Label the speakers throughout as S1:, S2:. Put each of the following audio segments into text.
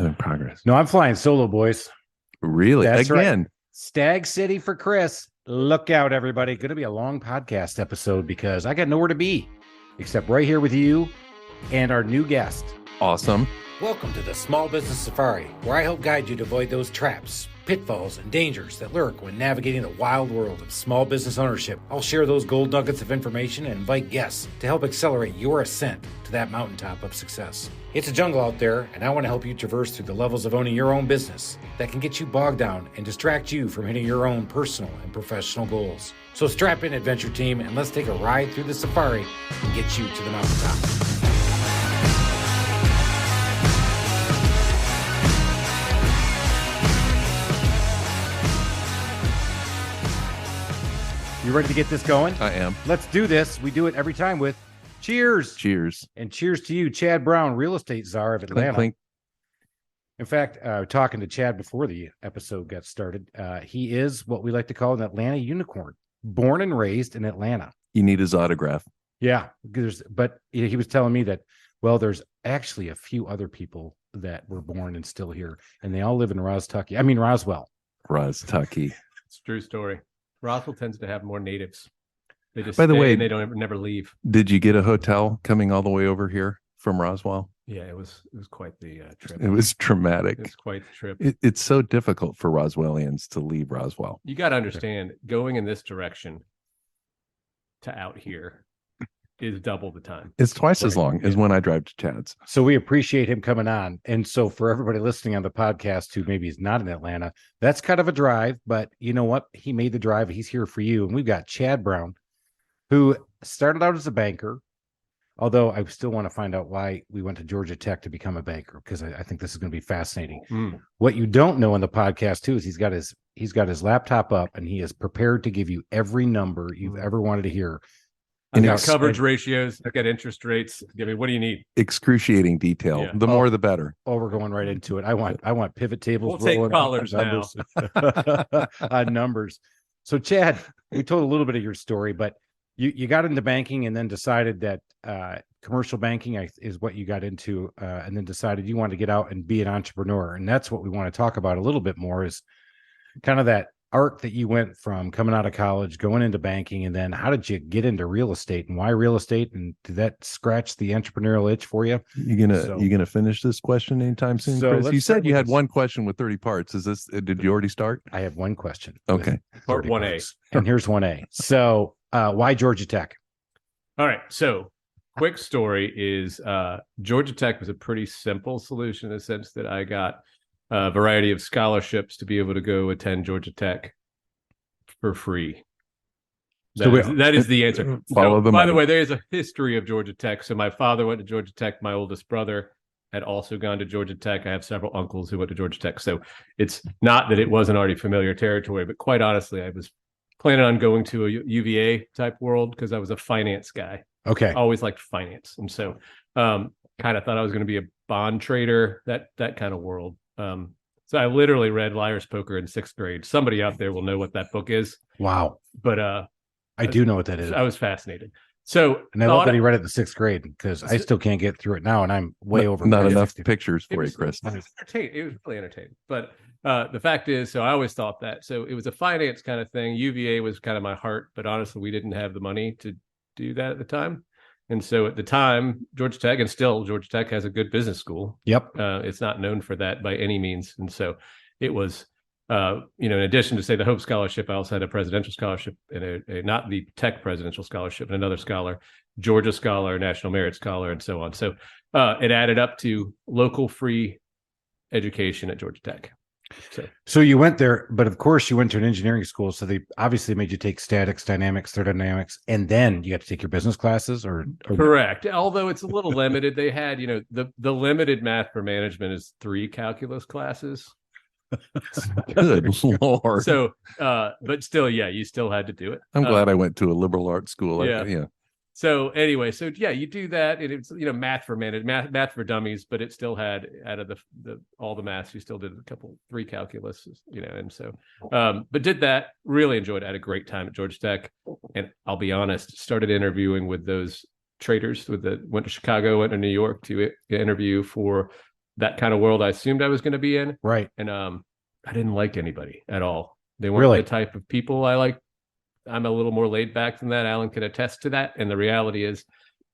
S1: In progress.
S2: No, I'm flying solo, boys.
S1: Really?
S2: That's
S1: Again?
S2: right. Stag City for Chris. Look out, everybody. Going to be a long podcast episode because I got nowhere to be except right here with you and our new guest.
S1: Awesome.
S3: Welcome to the Small Business Safari, where I help guide you to avoid those traps, pitfalls, and dangers that lurk when navigating the wild world of small business ownership. I'll share those gold nuggets of information and invite guests to help accelerate your ascent to that mountaintop of success. It's a jungle out there, and I want to help you traverse through the levels of owning your own business that can get you bogged down and distract you from hitting your own personal and professional goals. So strap in, adventure team, and let's take a ride through the safari and get you to the mountaintop.
S2: You ready to get this going?
S1: I am.
S2: Let's do this. We do it every time with cheers.
S1: Cheers.
S2: And cheers to you, Chad Brown, real estate czar of Atlanta.
S1: Clink.
S2: In fact, talking to Chad before the episode got started, he is what we like to call an Atlanta unicorn, born and raised in Atlanta.
S1: You need his autograph.
S2: Yeah, but he was telling me that, well, there's actually a few other people that were born and still here, and they all live in Roswell.
S1: Rostucky.
S4: It's a true story. Roswell tends to have more natives. They just
S1: By the way,
S4: and they don't never leave.
S1: Did you get a hotel coming all the way over here from Roswell?
S4: Yeah, it was quite the trip.
S1: It was traumatic.
S4: It's quite the trip.
S1: It's so difficult for Roswellians to leave Roswell.
S4: You got to understand, going in this direction to out here is double the time.
S1: It's twice as
S2: Right.
S1: long as when I drive to Chad's.
S2: So we appreciate him coming on. And so for everybody listening on the podcast who maybe is not in Atlanta, that's kind of a drive, but you know what? He made the drive. He's here for you. And we've got Chad Brown, who started out as a banker, although I still want to find out why we went to Georgia Tech to become a banker, because I think this is going to be fascinating. What you don't know in the podcast too is he's got his laptop up and he is prepared to give you every number you've ever wanted to hear.
S4: I've got coverage ratios. I've got interest rates. Give me, what do you need?
S1: Excruciating detail.
S4: Yeah.
S1: The more, the better.
S2: Oh, we're going right into it. I want pivot tables.
S4: We'll take
S2: rolling
S4: callers
S2: on numbers. On numbers. So Chad, we told a little bit of your story, but you got into banking and then decided that commercial banking is what you got into, and then decided you wanted to get out and be an entrepreneur. And that's what we want to talk about a little bit more, is kind of that arc that you went from coming out of college, going into banking, and then how did you get into real estate and why real estate? And did that scratch the entrepreneurial itch for you?
S1: You gonna finish this question anytime soon,
S2: So
S1: Chris? You said you had one question with 30 parts. Is this? Did you already start?
S2: I have one question.
S1: Okay.
S4: Part 1A.
S2: parts, and here's 1A. So why Georgia Tech?
S4: All right. So quick story is Georgia Tech was a pretty simple solution in the sense that I got a variety of scholarships to be able to go attend Georgia Tech for free. That is the answer.
S1: Follow the
S4: By
S1: money.
S4: the way, there is a history of Georgia Tech. So my father went to Georgia Tech. My oldest brother had also gone to Georgia Tech. I have several uncles who went to Georgia Tech. So it's not that it wasn't already familiar territory, but quite honestly, I was planning on going to a UVA type world because I was a finance guy.
S2: Okay.
S4: Always liked finance. And so kind of thought I was going to be a bond trader, that kind of world. So I literally read Liar's Poker in 6th grade. Somebody out there will know what that book is.
S2: Wow.
S4: But
S2: I do know what that is.
S4: I was fascinated. So
S2: And I love that he read it in the 6th grade, because I still can't get through it now, and I'm way over.
S1: Not enough
S2: 60.
S1: pictures for you,
S4: was,
S1: Chris.
S4: it was entertaining. It was really entertaining. But the fact is, so I always thought that. So it was a finance kind of thing. UVA was kind of my heart, but honestly, we didn't have the money to do that at the time. And so at the time, Georgia Tech, and still Georgia Tech has a good business school.
S2: Yep.
S4: It's not known for that by any means. And so it was, in addition to say the Hope Scholarship, I also had a presidential scholarship and a not the Tech presidential scholarship, and another scholar, Georgia Scholar, National Merit Scholar, and so on. So it added up to local free education at Georgia Tech.
S2: So you went there, but of course you went to an engineering school. So they obviously made you take statics, dynamics, thermodynamics, and then you got to take your business classes or
S4: Correct. Although it's a little limited. They had, the limited math for management is 3 calculus classes.
S1: Good Lord.
S4: So, but still, yeah, you still had to do it.
S1: I'm glad I went to a liberal arts school.
S4: Yeah. So anyway, you do that, and it's math for math for dummies, but it still had, out of the all the maths, you still did 3 calculus, and so but did that, really enjoyed it, had a great time at Georgia Tech, and I'll be honest, started interviewing with those traders went to Chicago, went to New York to interview for that kind of world I assumed I was going to be in.
S2: Right.
S4: And I didn't like anybody at all. They weren't
S2: Really?
S4: the type of people I like. I'm a little more laid back than that. Alan could attest to that. And the reality is,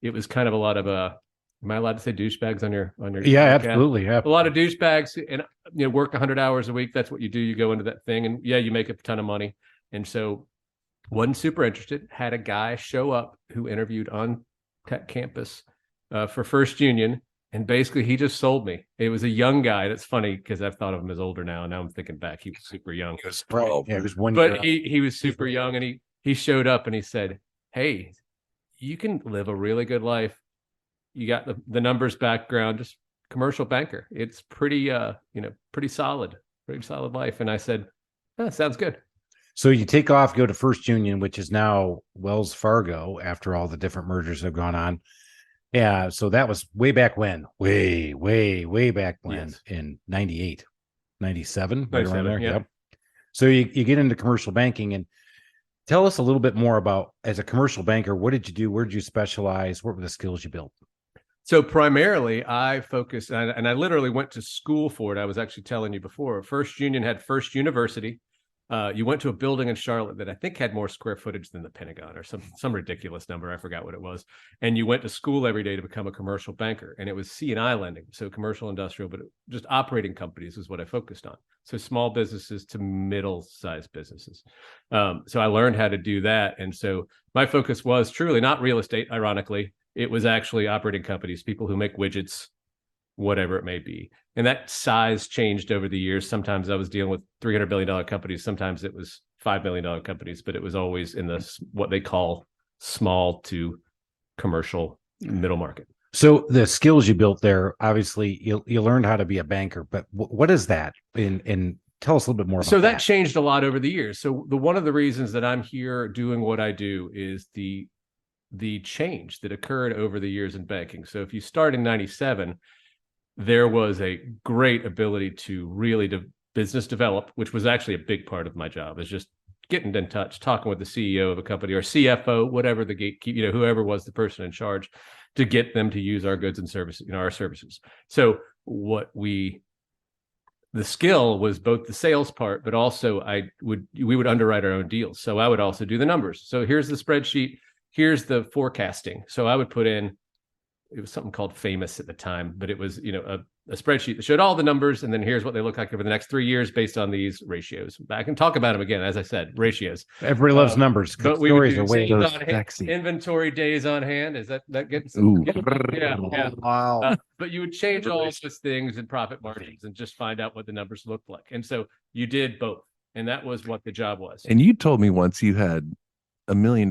S4: it was kind of a lot of am I allowed to say douchebags on your
S2: Yeah,
S4: podcast?
S2: absolutely. Yeah.
S4: A lot of douchebags, and work 100 hours a week. That's what you do. You go into that thing, and yeah, you make a ton of money. And so, wasn't super interested. Had a guy show up who interviewed on tech campus for First Union, and basically he just sold me. It was a young guy. That's funny because I've thought of him as older now. And now I'm thinking back, he was super young.
S1: He was
S2: Right.
S1: 12.
S2: Yeah, it was one
S4: But
S2: year.
S4: he was super young, and he showed up and he said, "Hey, you can live a really good life. You got the numbers background, just commercial banker. It's pretty pretty solid life." And I said, sounds good.
S2: So you take off, go to First Union, which is now Wells Fargo after all the different mergers have gone on. Yeah. So that was way back when, way back when,
S4: Yes.
S2: in 98, 97, right around
S4: 97,
S2: there.
S4: yeah.
S2: Yep. So you get into commercial banking, and tell us a little bit more about, as a commercial banker, what did you do? Where did you specialize? What were the skills you built?
S4: So primarily I focused, and I literally went to school for it. I was actually telling you before, First Union had First University. You went to a building in Charlotte that I think had more square footage than the Pentagon, or some ridiculous number. I forgot what it was. And you went to school every day to become a commercial banker. And it was C&I lending, so commercial, industrial, but just operating companies is what I focused on. So small businesses to middle-sized businesses. So I learned how to do that. And so my focus was truly not real estate, ironically. It was actually operating companies, people who make widgets, whatever it may be. And that size changed over the years. Sometimes I was dealing with $300 billion companies. Sometimes it was $5 million companies, but it was always in what they call small to commercial middle market.
S2: So the skills you built there, obviously you learned how to be a banker, but what is that? And tell us a little bit more about
S4: So that changed a lot over the years. So one of the reasons that I'm here doing what I do is the change that occurred over the years in banking. So if you start in 97, there was a great ability to really business develop, which was actually a big part of my job, is just getting in touch, talking with the CEO of a company or CFO, whatever the gatekeeper, whoever was the person in charge, to get them to use our goods and services, our services. So the skill was both the sales part, but also we would underwrite our own deals. So I would also do the numbers. So here's the spreadsheet. Here's the forecasting. So I would put in, it was something called Famous at the time, but it was, a spreadsheet that showed all the numbers. And then here's what they look like over the next 3 years based on these ratios. I can talk about them again. As I said, ratios.
S2: Everybody loves numbers.
S4: But we would
S2: Stories
S4: do
S2: are way
S1: Those
S4: days on hand,
S1: sexy.
S4: inventory days on hand. Is that gets?
S1: Ooh.
S4: Yeah.
S2: Wow.
S4: But you would change all those things in profit margins and just find out what the numbers looked like. And so you did both. And that was what the job was.
S1: And you told me once you had $1 million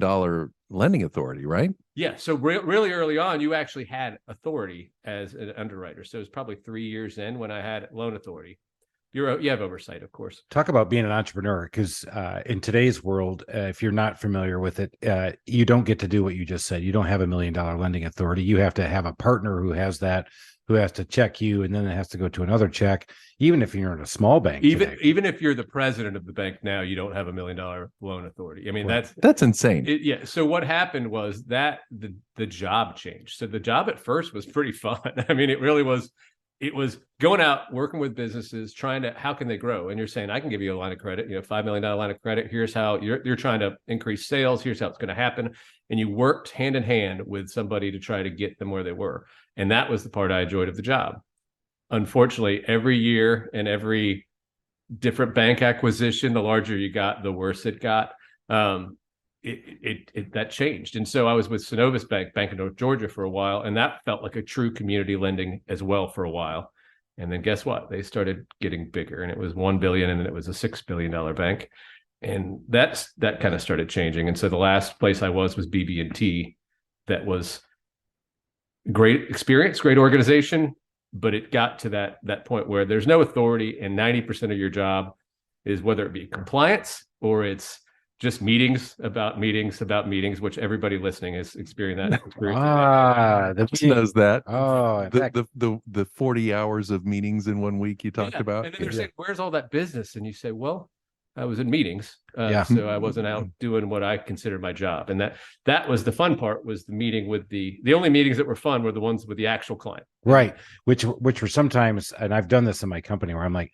S1: lending authority, right?
S4: Yeah. So really early on, you actually had authority as an underwriter. So it was probably 3 years in when I had loan authority. You have oversight, of course.
S2: Talk about being an entrepreneur, because in today's world, if you're not familiar with it, you don't get to do what you just said. You don't have $1 million lending authority. You have to have a partner who has that, who has to check you, and then it has to go to another check. Even if you're in a small bank,
S4: Even if you're the president of the bank now, you don't have $1 million loan authority. I mean,
S2: Right.
S1: That's insane.
S4: yeah. So what happened was that the job changed. So the job at first was pretty fun. I mean, it really was. It was going out, working with businesses, how can they grow? And you're saying, I can give you a line of credit, $5 million line of credit. Here's how you're trying to increase sales. Here's how it's going to happen. And you worked hand in hand with somebody to try to get them where they were. And that was the part I enjoyed of the job. Unfortunately, every year and every different bank acquisition, the larger you got, the worse it got. That changed. And so I was with Synovus Bank of North Georgia for a while, and that felt like a true community lending as well for a while. And then guess what? They started getting bigger, and it was $1 billion, and then it was a $6 billion bank. And that kind of started changing. And so the last place I was BB&T. That was great experience, great organization, but it got to that point where there's no authority, and 90% of your job is whether it be compliance or it's just meetings, which everybody listening is experiencing that.
S1: Knows that.
S2: Oh, in fact,
S1: The 40 hours of meetings in 1 week you talked about.
S4: And then they're saying, where's all that business? And you say, well, I was in meetings.
S2: Yeah.
S4: So I wasn't out doing what I considered my job. And that was the fun part, was the meeting with the only meetings that were fun were the ones with the actual client.
S2: Right. Which were sometimes, and I've done this in my company where I'm like,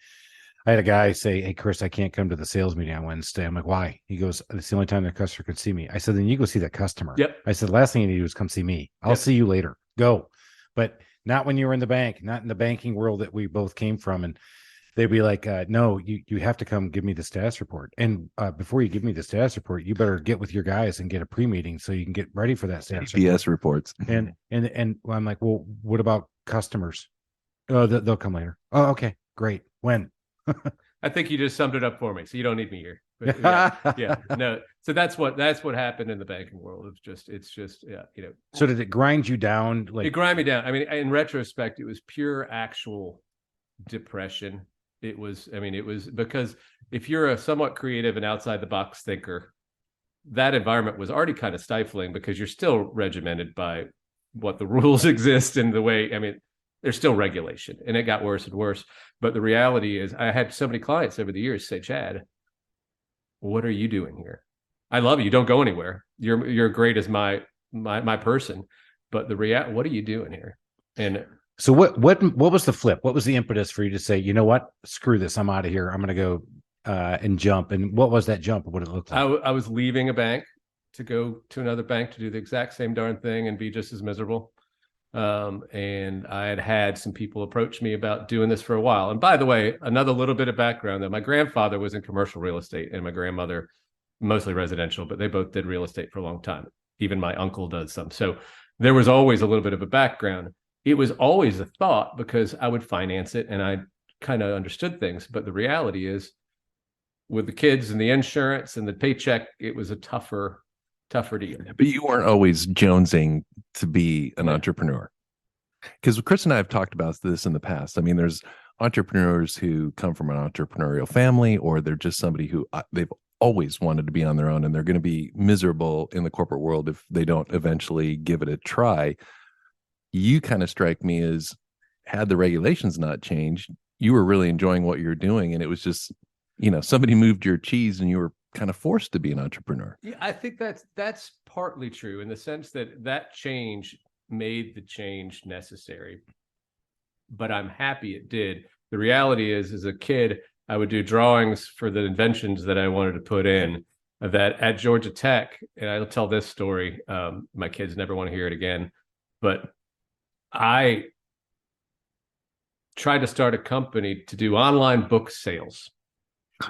S2: I had a guy say, "Hey, Chris, I can't come to the sales meeting on Wednesday." I'm like, "Why?" He goes, "It's the only time the customer can see me." I said, "Then you go see that customer."
S4: Yep.
S2: I said, "Last thing you need to do is come see me. I'll see you later. Go." But not when you were in the bank, not in the banking world that we both came from. And they'd be like, "No, you have to come give me the status report. And before you give me the status report, you better get with your guys and get a pre-meeting so you can get ready for that status
S1: PS reports.
S2: And I'm like, "Well, what about customers? Oh, they'll come later." "Oh, okay, great. When?"
S4: I think you just summed it up for me. So you don't need me here. But yeah, no. So that's what happened in the banking world. It's just, yeah,
S2: So did it grind you down? Like,
S4: it grind me down. I mean, in retrospect, it was pure actual depression. It was because if you're a somewhat creative and outside the box thinker, that environment was already kind of stifling because you're still regimented by what the rules exist and the way, there's still regulation, and it got worse and worse. But the reality is I had so many clients over the years say, "Chad, what are you doing here? I love you. Don't go anywhere. You're great as my person. But what are you doing here?" And
S2: so what was the flip? What was the impetus for you to say, "You know what? Screw this. I'm out of here. I'm going to go and jump." And what was that jump? What did it look like?
S4: I was leaving a bank to go to another bank to do the exact same darn thing and be just as miserable. And I had some people approach me about doing this for a while. And by the way, another little bit of background, that my grandfather was in commercial real estate and my grandmother mostly residential, but they both did real estate for a long time. Even my uncle does some. So there was always a little bit of a background. It was always a thought because I would finance it and I kind of understood things. But the reality is, with the kids and the insurance and the paycheck, it was a tougher deal.
S1: But you weren't always jonesing to be an entrepreneur. Because Chris and I have talked about this in the past. I mean, there's entrepreneurs who come from an entrepreneurial family, or they're just somebody who they've always wanted to be on their own, and they're going to be miserable in the corporate world if they don't eventually give it a try. You kind of strike me as, had the regulations not changed, you were really enjoying what you're doing, and it was just, somebody moved your cheese and you were kind of forced to be an entrepreneur.
S4: Yeah, I think that's partly true, in the sense that change made the change necessary. But I'm happy it did. The reality is, as a kid, I would do drawings for the inventions that I wanted to put in. That at Georgia Tech, and I'll tell this story. My kids never want to hear it again, but I tried to start a company to do online book sales.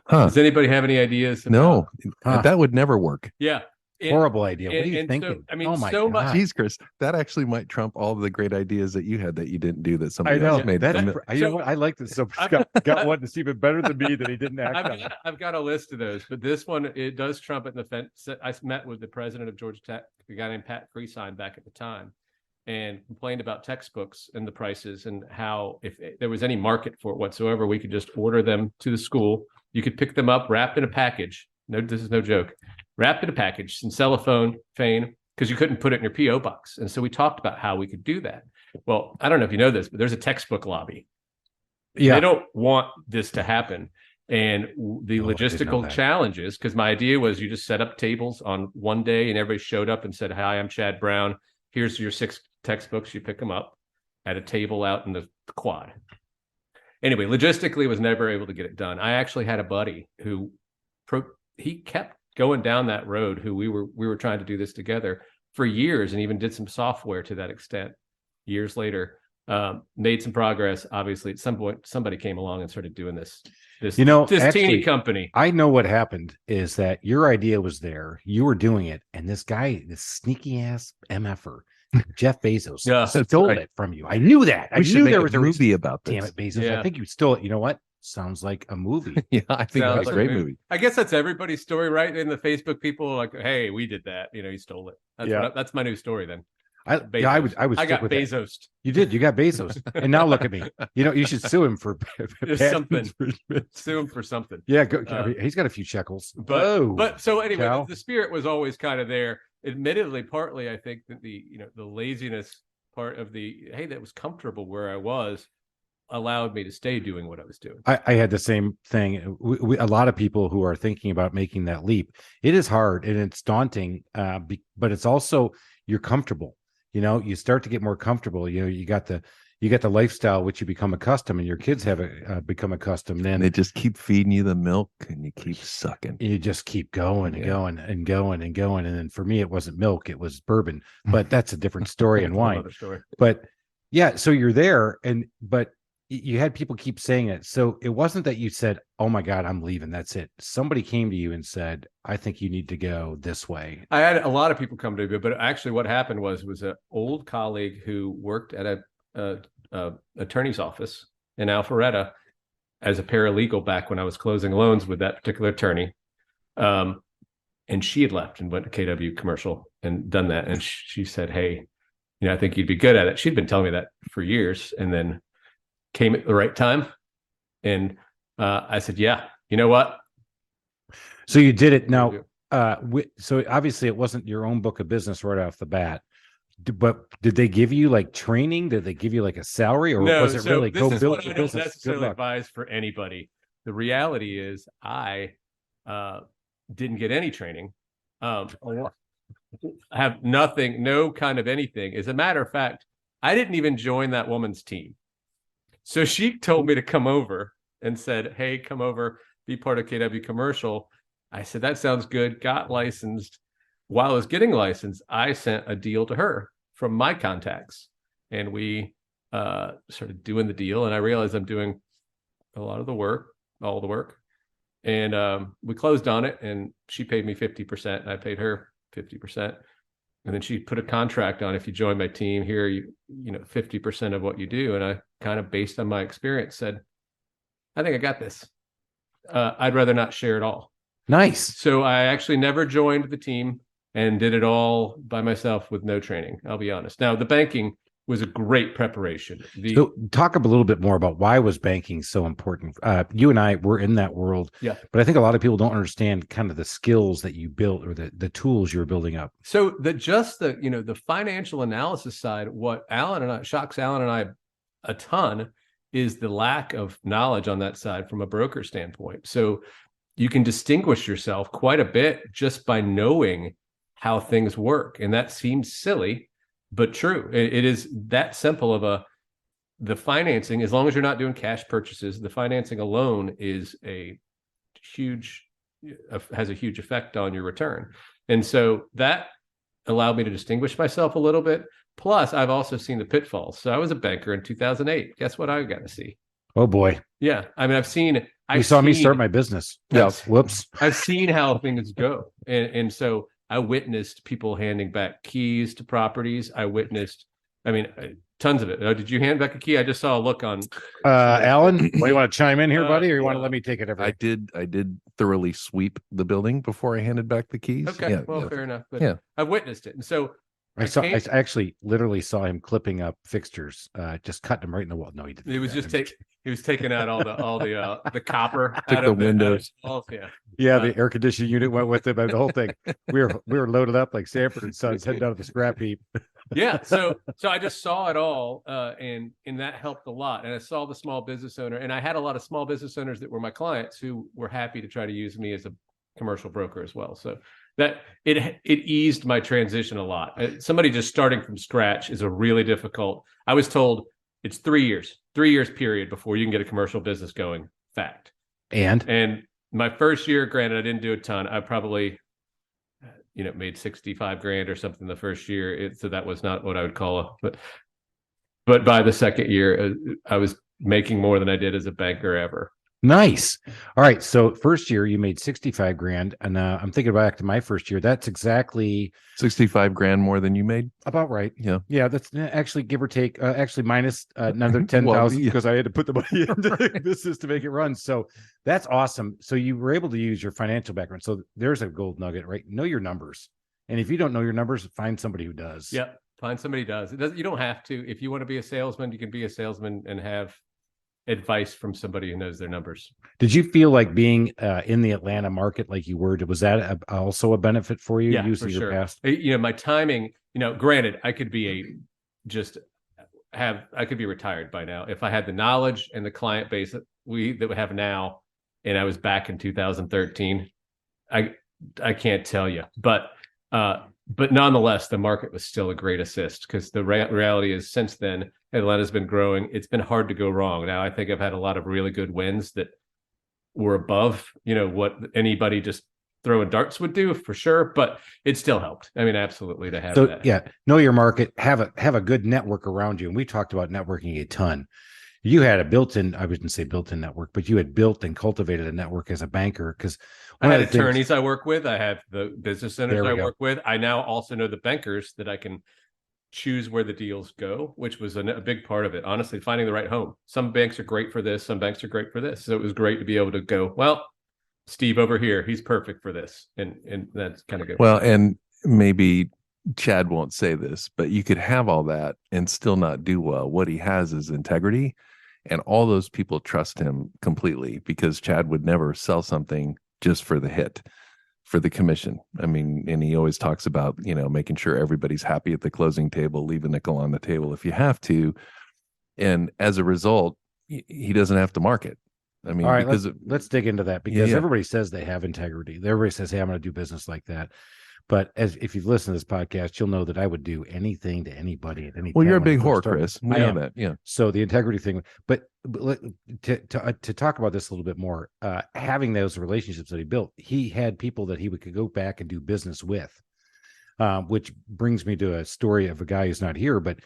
S4: Does anybody have any ideas?
S1: No, that would never work.
S4: Yeah.
S2: Horrible idea. What are you thinking?
S4: So,
S2: oh my
S4: so
S2: God.
S4: much.
S1: Geez, Chris, that actually might trump all of the great ideas that you had that you didn't do, that somebody
S2: I know.
S1: else made.
S2: You know what? I like this. So Scott got one that's even better than me that he didn't act on.
S4: I've got a list of those, but this one, it does trump it in the fence. I met with the president of Georgia Tech, a guy named Pat Creasine, back at the time, and complained about textbooks and the prices, and how if there was any market for it whatsoever, we could just order them to the school. You could pick them up wrapped in a package. No, this is no joke. Wrapped in a package and cellophane, because you couldn't put it in your P.O. box. And so we talked about how we could do that. Well, I don't know if you know this, but there's a textbook lobby. Yeah. They don't want this to happen. And the logistical challenges, because my idea was you just set up tables on one day and everybody showed up and said, "Hi, I'm Chad Brown. Here's your 6 textbooks." You pick them up at a table out in the quad. Anyway, logistically was never able to get it done. I actually had a buddy who he kept going down that road, who we were trying to do this together for years, and even did some software to that extent. Years later, made some progress. Obviously, at some point, somebody came along and started doing this teeny company.
S2: I know what happened is that your idea was there, you were doing it, and this guy, this sneaky ass MFer, Jeff Bezos, stole it from you. I knew that. I knew there was a
S1: movie about this.
S2: Damn it, Bezos! Yeah. I think you stole it. You know what? Sounds like a movie.
S1: Yeah, I think that's a great movie.
S4: I guess that's everybody's story, right? In the Facebook, people are like, "Hey, we did that. You stole it." That's my new story then.
S2: I got
S4: Bezos.
S2: You did. You got Bezos, and now look at me. You should sue him for
S4: something. Sue him for something.
S2: Yeah, he's got a few shekels.
S4: But so anyway, the spirit was always kind of there. Admittedly, partly I think that the laziness part of that was comfortable where I was. allowed me to stay doing what I was doing.
S2: I had the same thing. A lot of people who are thinking about making that leap, it is hard and it's daunting, but it's also, you're comfortable. You start to get more comfortable. You got the lifestyle which you become accustomed, and your kids have become accustomed.
S1: And they just keep feeding you the milk, and you keep sucking.
S2: You just keep going and going and going and going. And then for me, it wasn't milk; it was bourbon. But that's a different story and wine.
S4: Story.
S2: But yeah, so you're there, but you had people keep saying it. So it wasn't that you said, "Oh my God, I'm leaving." That's it. Somebody came to you and said, "I think you need to go this way."
S4: I had a lot of people come to me, but actually, what happened was an old colleague who worked at a attorney's office in Alpharetta as a paralegal back when I was closing loans with that particular attorney. And she had left and went to KW Commercial and done that. And she said, "Hey, I think you'd be good at it." She'd been telling me that for years, and then came at the right time. And I said, "Yeah, you know what?"
S2: So you did it. Now, so obviously it wasn't your own book of business right off the bat. But did they give you like training? Did they give you like a salary, or was it really go build your business?
S4: I don't necessarily advise for anybody. The reality is, I didn't get any training. I have nothing, no kind of anything. As a matter of fact, I didn't even join that woman's team. So she told me to come over and said, "Hey, come over, be part of KW Commercial." I said, "That sounds good." Got licensed. While I was getting licensed, I sent a deal to her from my contacts, and we started doing the deal. And I realized I'm doing a lot of the work, all the work, and we closed on it. And she paid me 50%, and I paid her 50%. And then she put a contract on, "If you join my team here, you 50% of what you do." And I kind of, based on my experience, said, "I think I got this. I'd rather not share it all."
S2: Nice.
S4: So I actually never joined the team and did it all by myself with no training. I'll be honest. Now, the banking was a great preparation.
S2: So talk a little bit more about why was banking so important. You and I were in that world,
S4: yeah.
S2: But I think a lot of people don't understand kind of the skills that you built, or the tools you're building up.
S4: So the financial analysis side, what shocks Alan and I a ton is the lack of knowledge on that side from a broker standpoint. So you can distinguish yourself quite a bit just by knowing how things work. And that seems silly, but true. It is that simple of the financing, as long as you're not doing cash purchases, the financing alone is has a huge effect on your return. And so that allowed me to distinguish myself a little bit. Plus, I've also seen the pitfalls. So I was a banker in 2008. Guess what I got to see?
S2: Oh boy.
S4: Yeah. I mean,
S2: you saw me start my business. Yeah. Whoops.
S4: I've seen how things go. And so I witnessed people handing back keys to properties. I witnessed, tons of it. Did you hand back a key? I just saw a look on.
S2: Alan, what, you want to chime in here, buddy, or you want to let me take it?
S1: I did thoroughly sweep the building before I handed back the keys.
S4: Okay. Yeah, fair enough. But I've witnessed it. And so
S2: I actually literally saw him clipping up fixtures, just cutting them right in the wall. No, he didn't.
S4: He was taking out all the copper.
S1: Took the windows.
S2: Yeah, the air conditioning unit went with it, but the whole thing. We were loaded up like Sanford and Sons, heading down to the scrap heap.
S4: Yeah, so I just saw it all, and that helped a lot. And I saw the small business owner, and I had a lot of small business owners that were my clients who were happy to try to use me as a commercial broker as well. So that it eased my transition a lot. Somebody just starting from scratch is a really difficult. I was told it's 3 years period before you can get a commercial business going. Fact. And my first year, granted, I didn't do a ton. I probably, made 65 grand or something the first year. So that was not what I would call but by the second year, I was making more than I did as a banker ever.
S2: Nice. All right. So first year you made 65 grand. And I'm thinking back to my first year. That's exactly
S1: 65 grand more than you made.
S2: About right.
S1: Yeah.
S2: Yeah. That's actually give or take, actually minus another 10,000 because I had to put the money into the business to make it run. So that's awesome. So you were able to use your financial background. So there's a gold nugget, right? Know your numbers. And if you don't know your numbers, find somebody who does.
S4: Yep. Find somebody who does. You don't have to. If you want to be a salesman, you can be a salesman and have advice from somebody who knows their numbers.
S2: Did you feel like being in the Atlanta market like you were? Was that also a benefit for you using your past?
S4: My timing, granted, I could be I could be retired by now if I had the knowledge and the client base that we have now, and I was back in 2013. I can't tell you, but nonetheless, the market was still a great assist, because the reality is, since then, Atlanta's been growing. It's been hard to go wrong. Now, I think I've had a lot of really good wins that were above, what anybody just throwing darts would do, for sure, but it still helped. I mean, absolutely, to have that.
S2: Yeah, know your market, have a good network around you. And we talked about networking a ton. You had a built-in, I wouldn't say built-in network, but you had built and cultivated a network as a banker, because
S4: I had attorneys I work with. I have the business centers I work with. I now also know the bankers that I can choose where the deals go, which was a big part of it. Honestly, finding the right home. Some banks are great for this. Some banks are great for this. So it was great to be able to go, well, Steve over here, he's perfect for this. And that's kind of good.
S1: Well, and maybe Chad won't say this, but you could have all that and still not do well. What he has is integrity, and all those people trust him completely, because Chad would never sell something just for the hit, for the commission. I mean, and he always talks about, making sure everybody's happy at the closing table, leave a nickel on the table if you have to. And as a result, he doesn't have to market. I mean,
S2: all right, let's dig into that, because everybody says they have integrity. Everybody says, hey, I'm going to do business like that. But if you've listened to this podcast, you'll know that I would do anything to anybody at any time.
S1: Well, you're a big whore, Chris. We know that. Yeah.
S2: So the integrity thing, but to talk about this a little bit more, having those relationships that he built, he had people that he could go back and do business with, which brings me to a story of a guy who's not here. But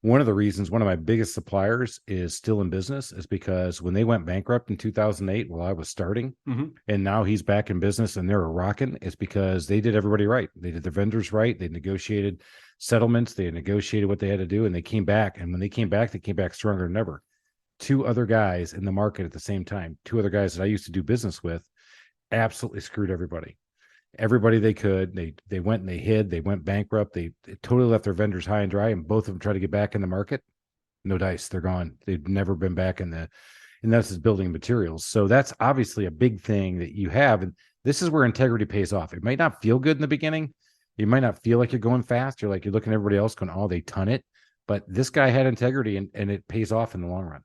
S2: one of my biggest suppliers is still in business, is because when they went bankrupt in 2008, while I was starting, and now he's back in business and they're rocking, it's because they did everybody right. They did their vendors right. They negotiated settlements. They negotiated what they had to do, and they came back. And when they came back stronger than ever. 2 other guys in the market at the same time, 2 other guys that I used to do business with, absolutely screwed everybody they could. They went and they hid. They went bankrupt. They totally left their vendors high and dry, and both of them tried to get back in the market. No dice. They're gone. They've never been back and that's his building materials. So that's obviously a big thing that you have. And this is where integrity pays off. It might not feel good in the beginning. You might not feel like you're going fast. You're looking at everybody else going, oh, they ton it. But this guy had integrity, and it pays off in the long run.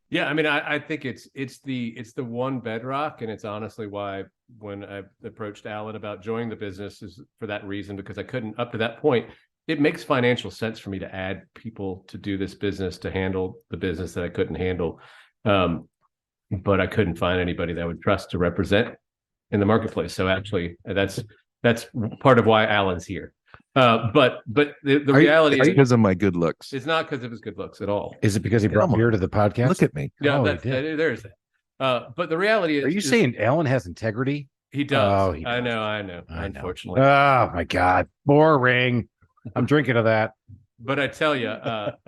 S4: Yeah, I mean, I think it's the one bedrock, and it's honestly why when I approached Alan about joining the business is for that reason, because I couldn't, up to that point, it makes financial sense for me to add people to do this business, to handle the business that I couldn't handle, but I couldn't find anybody that I would trust to represent in the marketplace. So actually, that's part of why Alan's here. But the reality is
S1: because of my good looks.
S4: It's not because of his good looks at all.
S2: Is it because he brought beer to the podcast?
S1: Look at me.
S4: Yeah, there's that. But the reality is,
S2: are you saying Alan has integrity?
S4: He does.
S2: Oh, he does.
S4: I know. Unfortunately.
S2: Oh my God, boring. I'm drinking to that.
S4: But I tell you,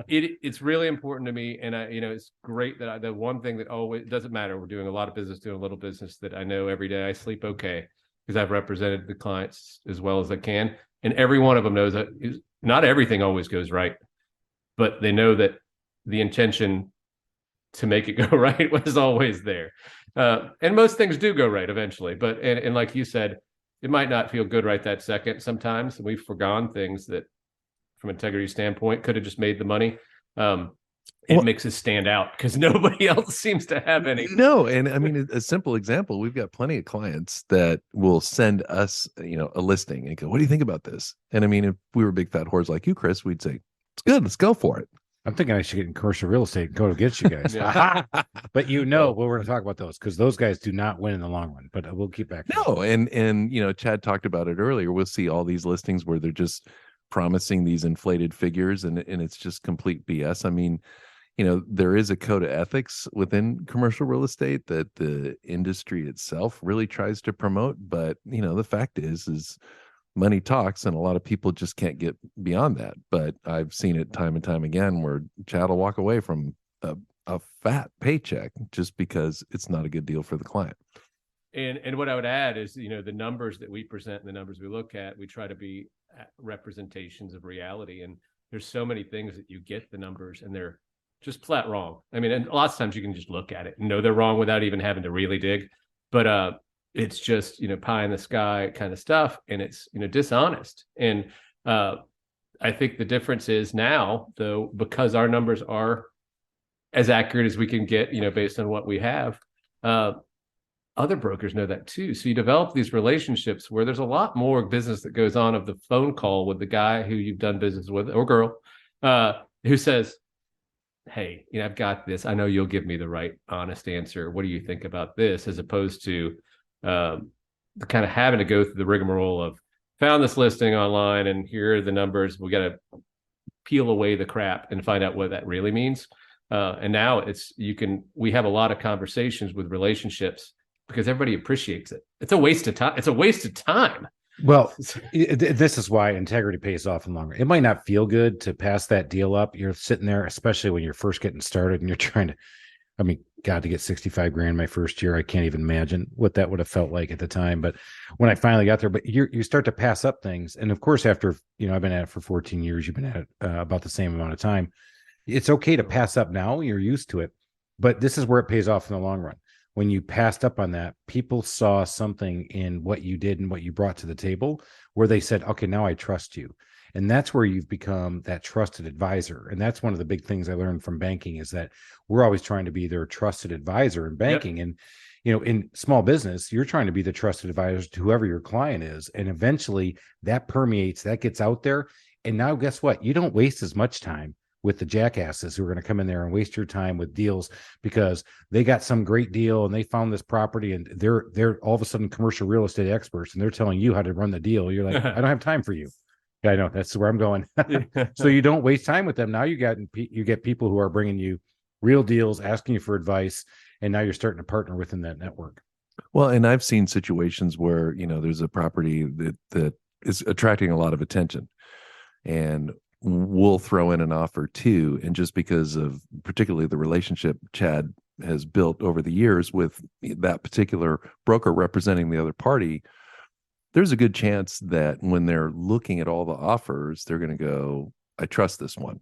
S4: it's really important to me, and it's great that the one thing that always doesn't matter. We're doing a lot of business, doing a little business, that I know every day I sleep okay, because I've represented the clients as well as I can. And every one of them knows that not everything always goes right, but they know that the intention to make it go right was always there. And most things do go right eventually. But and like you said, it might not feel good right that second. Sometimes we've forgone things that, from an integrity standpoint, could have just made the money. It makes us stand out because nobody else seems to have any.
S1: No, and I mean, a simple example, we've got plenty of clients that will send us, a listing and go, what do you think about this? And I mean, if we were big fat whores like you, Chris, we'd say, it's good, let's go for it.
S2: I'm thinking I should get in commercial real estate and go to get you guys. But we're going to talk about those, because those guys do not win in the long run, but we'll keep back.
S1: No, and Chad talked about it earlier. We'll see all these listings where they're just promising these inflated figures, and it's just complete BS. I mean, there is a code of ethics within commercial real estate that the industry itself really tries to promote. But, the fact is money talks, and a lot of people just can't get beyond that. But I've seen it time and time again where Chad will walk away from a fat paycheck just because it's not a good deal for the client.
S4: And what I would add is, the numbers that we present and the numbers we look at, we try to be representations of reality. And there's so many things that you get the numbers and they're just flat wrong. I mean, and lots of times you can just look at it and know they're wrong without even having to really dig. But it's just, pie in the sky kind of stuff. And it's, dishonest. And I I think the difference is now, though, because our numbers are as accurate as we can get, based on what we have, other brokers know that too. So you develop these relationships where there's a lot more business that goes on of the phone call with the guy who you've done business with, or girl, who says, hey, I've got this. I know you'll give me the right, honest answer. What do you think about this? As opposed to kind of having to go through the rigmarole of found this listing online and here are the numbers. We got to peel away the crap and find out what that really means. And now we have a lot of conversations with relationships because everybody appreciates it. It's a waste of time. It's a waste of time.
S2: Well, this is why integrity pays off in the long run. It might not feel good to pass that deal up. You're sitting there, especially when you're first getting started and you're trying to, God, to get 65 grand my first year, I can't even imagine what that would have felt like at the time. But when I finally got there, but you start to pass up things. And of course, after, I've been at it for 14 years, you've been at it about the same amount of time. It's okay to pass up now. You're used to it, but this is where it pays off in the long run. When you passed up on that, people saw something in what you did and what you brought to the table where they said, okay, now I trust you. And that's where you've become that trusted advisor. And that's one of the big things I learned from banking is that we're always trying to be their trusted advisor in banking. Yep. And, in small business, you're trying to be the trusted advisor to whoever your client is. And eventually that permeates, that gets out there. And now guess what? You don't waste as much time with the jackasses who are going to come in there and waste your time with deals because they got some great deal and they found this property and they're all of a sudden commercial real estate experts and they're telling you how to run the deal. You're like, I don't have time for you. Yeah, I know that's where I'm going. So you don't waste time with them. Now you get people who are bringing you real deals, asking you for advice, and now you're starting to partner within that network.
S1: Well, and I've seen situations where there's a property that is attracting a lot of attention, and we'll throw in an offer too. And just because of particularly the relationship Chad has built over the years with that particular broker representing the other party, there's a good chance that when they're looking at all the offers, they're going to go, I trust this one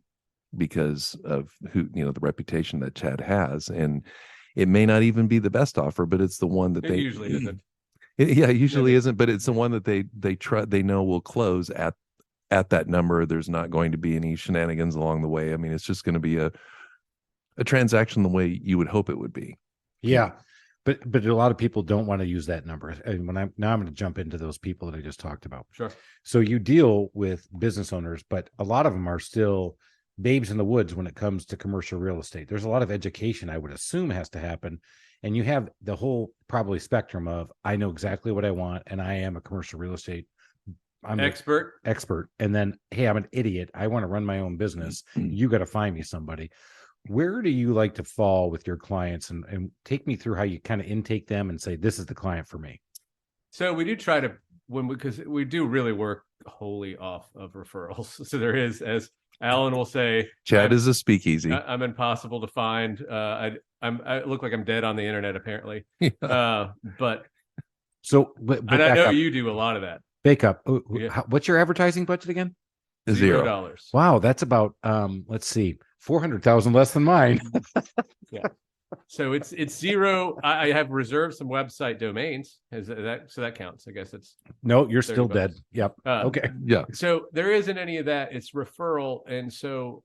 S1: because of who, the reputation that Chad has. And it may not even be the best offer, but it's the one that
S4: it usually isn't.
S1: It usually isn't, but it's the one that they know will close at that number. There's not going to be any shenanigans along the way. It's just going to be a transaction the way you would hope it would be.
S2: Yeah. But a lot of people don't want to use that number. And I'm going to jump into those people that I just talked about.
S4: Sure.
S2: So you deal with business owners, but a lot of them are still babes in the woods when it comes to commercial real estate. There's a lot of education I would assume has to happen. And you have the whole probably spectrum of, I know exactly what I want. And I am a commercial real estate expert. And then, hey, I'm an idiot. I want to run my own business. You got to find me somebody. Where do you like to fall with your clients and take me through how you kind of intake them and say, this is the client for me?
S4: So we do try to, because we do really work wholly off of referrals. So there is, as Alan will say,
S1: Chad is a speakeasy.
S4: I'm impossible to find. I look like I'm dead on the internet, apparently.
S1: Yeah.
S4: But
S2: and
S4: I know you do a lot of that.
S2: Bake up. What's your advertising budget again?
S1: $0.
S2: Wow, that's about let's see, 400,000 less than mine.
S4: Yeah. So it's zero. I have reserved some website domains. So that counts. I guess it's
S2: no. You're still dead. Yep. Okay.
S1: Yeah.
S4: So there isn't any of that. It's referral, and so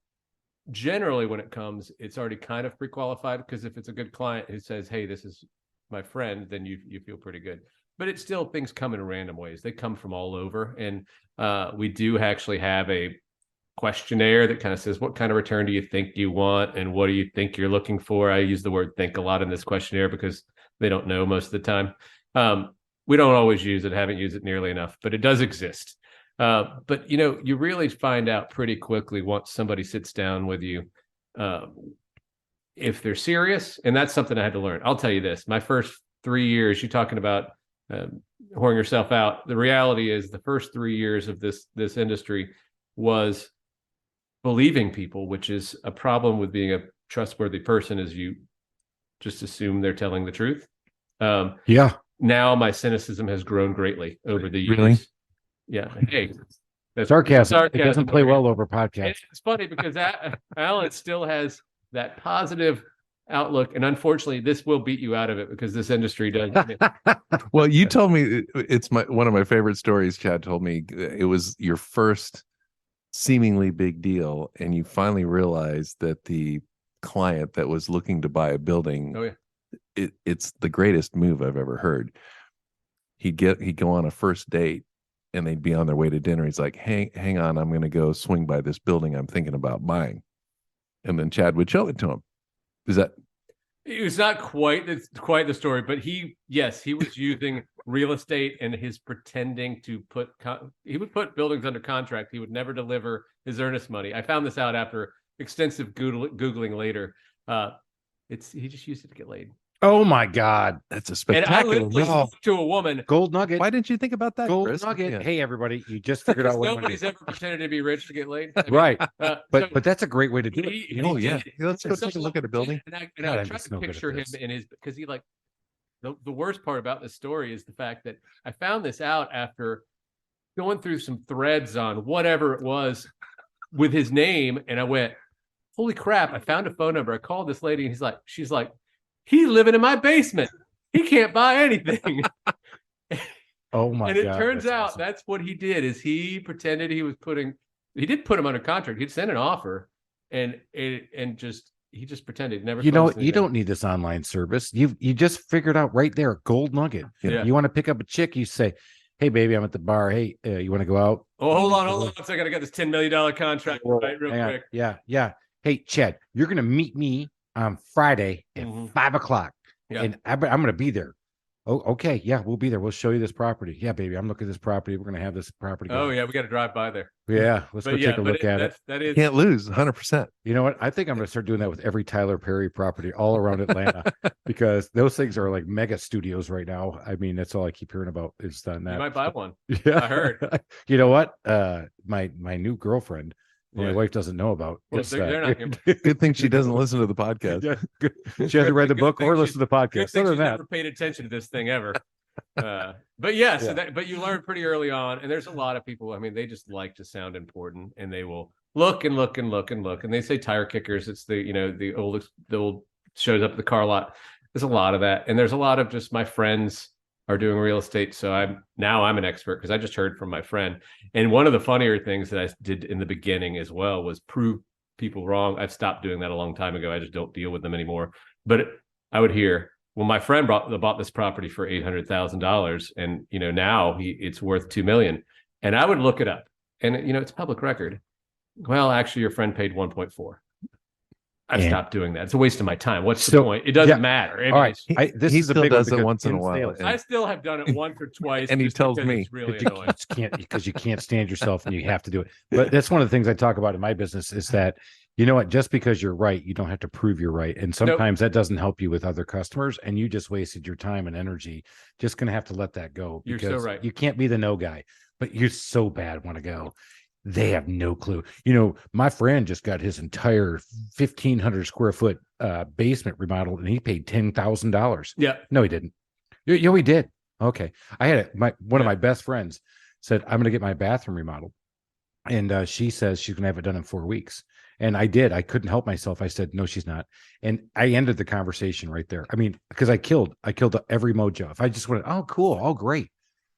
S4: generally when it comes, it's already kind of pre-qualified because if it's a good client who says, "Hey, this is my friend," then you feel pretty good. But it's still things come in random ways. They come from all over, and we do actually have a questionnaire that kind of says, what kind of return do you think you want and what do you think you're looking for? I use the word think a lot in this questionnaire because they don't know most of the time. We don't always use it, haven't used it nearly enough, but it does exist. But you really find out pretty quickly once somebody sits down with you if they're serious. And that's something I had to learn. I'll tell you this, my first 3 years, you're talking about whoring yourself out. The reality is the first 3 years of this industry was believing people, which is a problem with being a trustworthy person, is you just assume they're telling the truth. Now my cynicism has grown greatly over the years.
S1: Really?
S4: Yeah. Hey, that's
S2: sarcasm. It doesn't play well over podcasts.
S4: It's funny because Alan still has that positive outlook, and unfortunately this will beat you out of it because this industry does.
S1: Well, you told me it's one of my favorite stories. Chad told me it was your first seemingly big deal, and you finally realize that the client that was looking to buy a building,
S4: Oh yeah.
S1: it's the greatest move I've ever heard. He'd go on a first date, and they'd be on their way to dinner. He's like, hang on, I'm going to go swing by this building I'm thinking about buying. And then Chad would show it to him. Is that?
S4: It was not quite the story, but he was using real estate and his pretending to he would put buildings under contract. He would never deliver his earnest money. I found this out after extensive Googling later. He just used it to get laid.
S2: Oh my God.
S1: That's a
S4: And
S1: spectacular
S4: I literally
S1: move.
S4: spoke to a woman.
S2: Gold nugget.
S1: Why didn't you think about that,
S2: Gold
S1: Chris?
S2: nugget.
S1: Yeah.
S2: Hey, everybody, you just figured out what
S4: Nobody's ever pretended to be rich to get laid. I mean,
S2: right.
S4: so
S2: But that's a great way to do it.
S1: Oh yeah, let's go
S4: and
S1: take a look at a building.
S4: And I
S2: God, I'm
S4: tried
S2: just
S4: to
S2: no good at
S4: picture him
S2: this.
S4: in his, because he like the worst part about this story is the fact that I found this out after going through some threads on whatever it was with his name, and I went, holy crap, I found a phone number. I called this lady, and she's like, he's living in my basement. He can't buy anything.
S2: Oh my God.
S4: And it turns
S2: that's
S4: out
S2: awesome.
S4: that's what he did, is he pretended he did put him under contract. He'd send an offer, and he just pretended. Never.
S2: You know,
S4: closed
S2: you
S4: anything.
S2: don't need this online service. You just figured out right there, gold nugget.
S4: Yeah.
S2: You want to pick up a chick, you say, hey, baby, I'm at the bar. Hey, you want to go out?
S4: Oh, hold on one second. I got this $10 million contract right real
S2: Hang on.
S4: quick.
S2: Yeah. Hey, Chad, you're going to meet me on Friday at 5:00.
S4: Yeah.
S2: And I'm going to be there. Oh, okay. Yeah, we'll be there. We'll show you this property. Yeah, baby, I'm looking at this property. We're going to have this property.
S4: Oh yeah, we got to drive by there.
S2: Yeah, let's go take a look at it.
S4: That is.
S1: Can't lose 100%.
S2: You know what? I think I'm going to start doing that with every Tyler Perry property all around Atlanta because those things are like mega studios right now. I mean, that's all I keep hearing about is that.
S4: You might buy one.
S2: Yeah,
S4: I heard.
S2: You know what? My new girlfriend, my
S4: Yeah.
S2: wife doesn't know about.
S4: Well,
S2: is
S4: they're
S2: that-
S4: not
S1: Good thing she doesn't listen to the podcast.
S2: Yeah, good. She hasn't read the
S4: Good
S2: book
S4: thing
S2: or
S4: she's-
S2: listened to the
S4: Good
S2: podcast.
S4: thing
S2: Other
S4: she's
S2: than that,
S4: never paid attention to this thing ever. But yeah, so
S2: Yeah.
S4: but you learn pretty early on, and there's a lot of people. I mean, they just like to sound important, and they will look and look and look and look, and they say tire kickers. It's the old shows up at the car lot. There's a lot of that, and there's a lot of just my friends are doing real estate, so I'm an expert because I just heard from my friend. And one of the funnier things that I did in the beginning as well was prove people wrong. I've stopped doing that a long time ago. I just don't deal with them anymore. But I would hear, well, my friend bought this property for $800,000, and now it's worth $2 million. And I would look it up, and it's public record. Well, actually, your friend paid 1.4. I've stopped doing that. It's a waste of my time. What's the point? It doesn't matter. I mean,
S2: all right. This
S1: He
S2: is a
S1: still
S2: big one
S1: does it
S2: because
S1: once in a
S2: in
S1: while.
S2: sales,
S4: I still have done it once or twice,
S1: And he
S4: just
S1: tells
S4: because
S1: me.
S4: it's really
S2: you
S4: annoying.
S2: just can't because you can't stand yourself and you have to do it. But that's one of the things I talk about in my business is that, you know what, just because you're right, you don't have to prove you're right. And sometimes that doesn't help you with other customers, and you just wasted your time and energy. Just going to have to let that go.
S4: You're so right.
S2: You can't be the no guy, but you so bad want to go. They have no clue. My friend just got his entire 1,500 square foot basement remodeled, and he paid $10,000.
S4: Yeah.
S2: No, he didn't. He did. Okay. I had one of my best friends said, I'm going to get my bathroom remodeled. And she says she's going to have it done in 4 weeks. And I did. I couldn't help myself. I said, no, she's not. And I ended the conversation right there. I mean, because I killed every mojo. If I just went, oh, cool. Oh, great.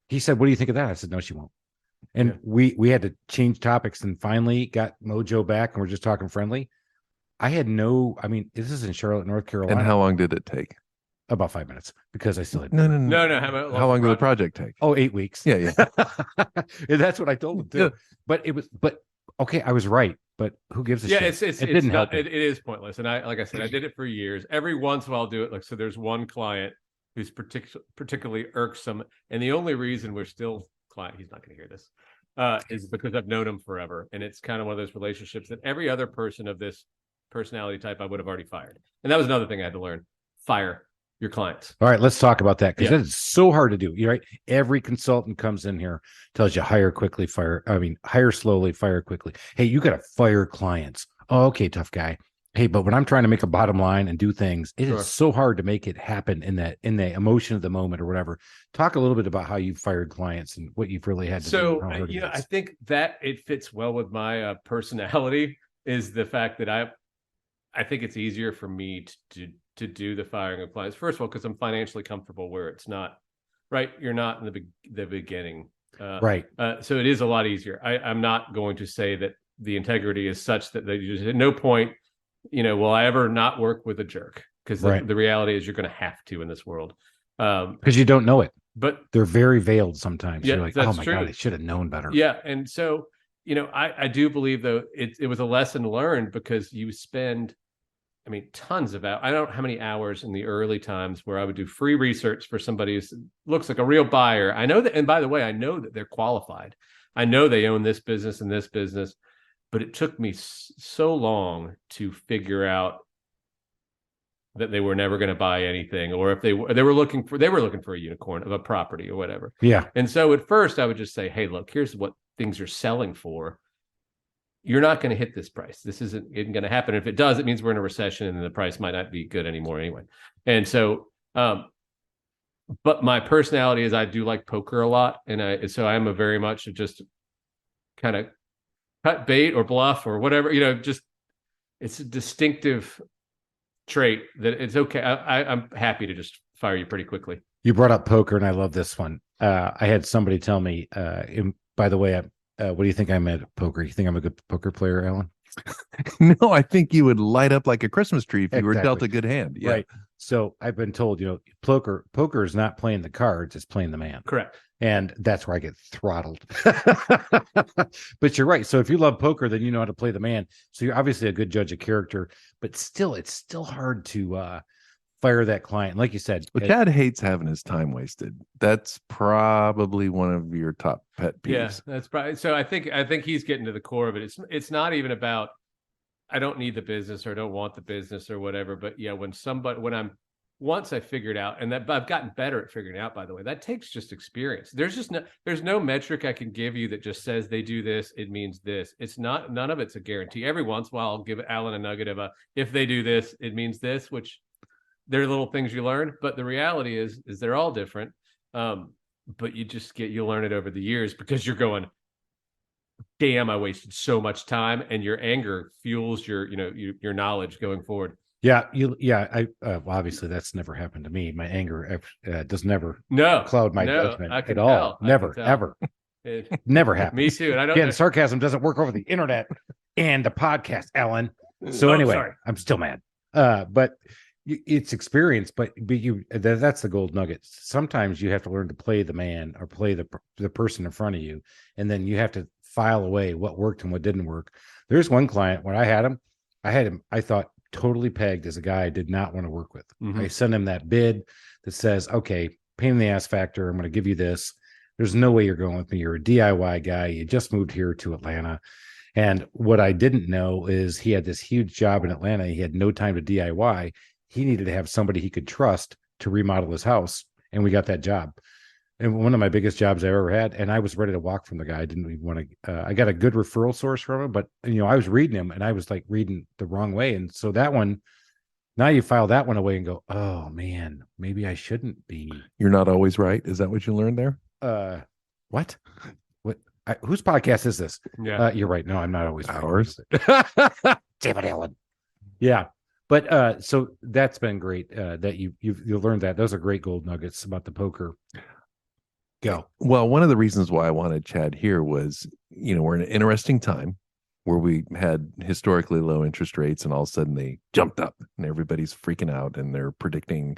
S2: He said, what do you think of that? I said, no, she won't. And we had to change topics and finally got mojo back. And we're just talking friendly. This is in Charlotte, North Carolina.
S1: And how long did it take?
S2: About 5 minutes because I still had
S1: No. How long did the project take?
S2: Oh, 8 weeks.
S1: Yeah.
S2: And that's what I told him too.
S1: Yeah.
S2: But okay, I was right. But who gives a shit?
S4: It
S2: didn't help.
S4: It is pointless. And like I said, I did it for years. Every once in a while I'll do it. Like, so there's one client who's particularly irksome. And the only reason we're still client, he's not going to hear this, is because I've known him forever. And it's kind of one of those relationships that every other person of this personality type I would have already fired. And that was another thing I had to learn. Fire your clients.
S2: All right, let's talk about that because that is so hard to do. You're right. Every consultant comes in here, tells you hire slowly, fire quickly. Hey, you got to fire clients. Oh, okay, tough guy. Hey, but when I'm trying to make a bottom line and do things, it is so hard to make it happen in the emotion of the moment or whatever. Talk a little bit about how you fired clients and what you've really had to do.
S4: So, I think that it fits well with my personality is the fact that I think it's easier for me to do the firing of clients. First of all, because I'm financially comfortable where it's not, right? You're not in the beginning.
S2: Right.
S4: So it is a lot easier. I'm not going to say that the integrity is such that they just at no point, will I ever not work with a jerk? Because the reality is you're going to have to in this world.
S2: Because you don't know it.
S4: But
S2: they're very veiled sometimes.
S4: Yeah,
S2: you're like, oh my God, I should have known better.
S4: Yeah. And so, I do believe though it was a lesson learned, because you spend, tons of hours. I don't know how many hours in the early times where I would do free research for somebody who looks like a real buyer. I know that, and by the way, I know that they're qualified. I know they own this business and this business, but it took me so long to figure out that they were never going to buy anything, or if they were looking for a unicorn of a property or whatever.
S2: Yeah.
S4: And so at first I would just say, hey, look, here's what things are selling for. You're not going to hit this price. This isn't going to happen. If it does, it means we're in a recession and the price might not be good anymore anyway. And so, but my personality is I do like poker a lot. And so I'm a very much just kind of cut bait or bluff or whatever, just it's a distinctive trait that it's okay. I'm happy to just fire you pretty quickly.
S2: You brought up poker, and I love this one. I had somebody tell me, by the way, what do you think I'm at poker? You think I'm a good poker player, Alan?
S1: No, I think you would light up like a Christmas tree if you were dealt a good hand. Yeah.
S2: Right. So I've been told, poker is not playing the cards, it's playing the man.
S4: Correct.
S2: And that's where I get throttled. But you're right. So if you love poker, then you know how to play the man. So you're obviously a good judge of character, but still, it's still hard to fire that client. Like you said,
S1: but Chad hates having his time wasted. That's probably one of your top pet peeves.
S4: Yeah, that's probably. So I think he's getting to the core of it. It's not even about, I don't need the business or I don't want the business or whatever. But yeah, once I figured out, and that I've gotten better at figuring out, by the way, that takes just experience. There's no metric I can give you that just says they do this, it means this. It's not, none of it's a guarantee. Every once in a while, I'll give Alan a nugget of if they do this, it means this, which they're little things you learn. But the reality is they're all different. But you learn it over the years, because you're going, damn, I wasted so much time, and your anger fuels your knowledge going forward.
S2: Yeah, well, obviously that's never happened to me. My anger does never cloud my judgment at all. Never, ever. Never happens.
S4: Me too. And I don't.
S2: Again, sarcasm doesn't work over the internet and the podcast, Alan. So anyway, sorry. I'm still mad. But it's experience. But that's the gold nugget. Sometimes you have to learn to play the man or play the person in front of you, and then you have to file away what worked and what didn't work. There's one client when I had him, I thought, totally pegged as a guy I did not want to work with. Mm-hmm. I sent him that bid that says, okay, pain in the ass factor, I'm going to give you this. There's no way you're going with me. You're a DIY guy. You just moved here to Atlanta. And what I didn't know is he had this huge job in Atlanta. He had no time to DIY. He needed to have somebody he could trust to remodel his house. And we got that job. And one of my biggest jobs I ever had. And I was ready to walk from the guy. I didn't even want to, I got a good referral source from him, but I was reading him and I was like reading the wrong way. And so that one, now you file that one away and go, oh man, maybe I shouldn't be.
S1: You're not always right. Is that what you learned there?
S2: What? Whose podcast is this?
S4: Yeah.
S2: You're right. No, I'm not always
S1: ours.
S2: Damn it, Alan. Yeah. But so that's been great that you've learned that. Those are great gold nuggets about the poker. Go.
S1: Well, one of the reasons why I wanted Chad here was, we're in an interesting time where we had historically low interest rates, and all of a sudden they jumped up and everybody's freaking out and they're predicting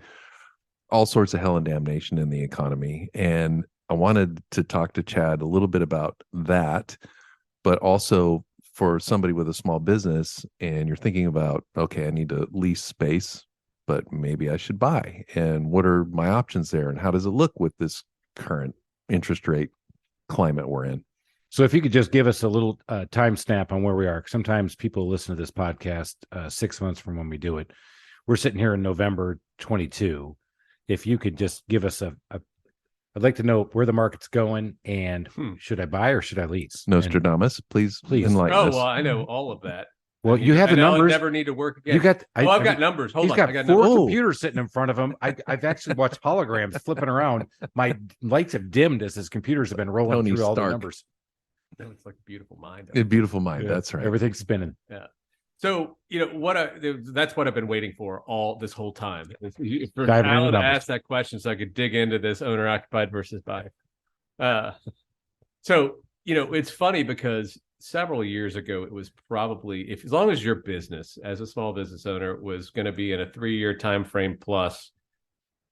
S1: all sorts of hell and damnation in the economy. And I wanted to talk to Chad a little bit about that, but also for somebody with a small business and you're thinking about, okay, I need to lease space, but maybe I should buy. And what are my options there? And how does it look with this current interest rate climate we're in?
S2: So if you could just give us a little time stamp on where we are. Sometimes people listen to this podcast 6 months from when we do it. We're sitting here in November 22. If you could just give us I'd like to know where the market's going and should I buy or should I lease?
S1: Nostradamus, please enlighten us.
S4: Well, I know all of that.
S2: Well, you have the numbers.
S4: I never need to work again.
S2: I've
S4: got numbers. Hold on.
S2: He's got
S4: I got
S2: four
S4: numbers.
S2: computers sitting in front of him. I've actually watched holograms flipping around. My lights have dimmed as his computers have been rolling through all the numbers.
S4: It's like a beautiful mind.
S1: A beautiful mind. Yeah. That's right.
S2: Everything's spinning.
S4: Yeah. So, that's what I've been waiting for all this whole time. For Alan to ask that question so I could dig into this owner occupied versus buy. So, it's funny because several years ago, it was probably, if as long as your business as a small business owner was going to be in a 3-year time frame plus,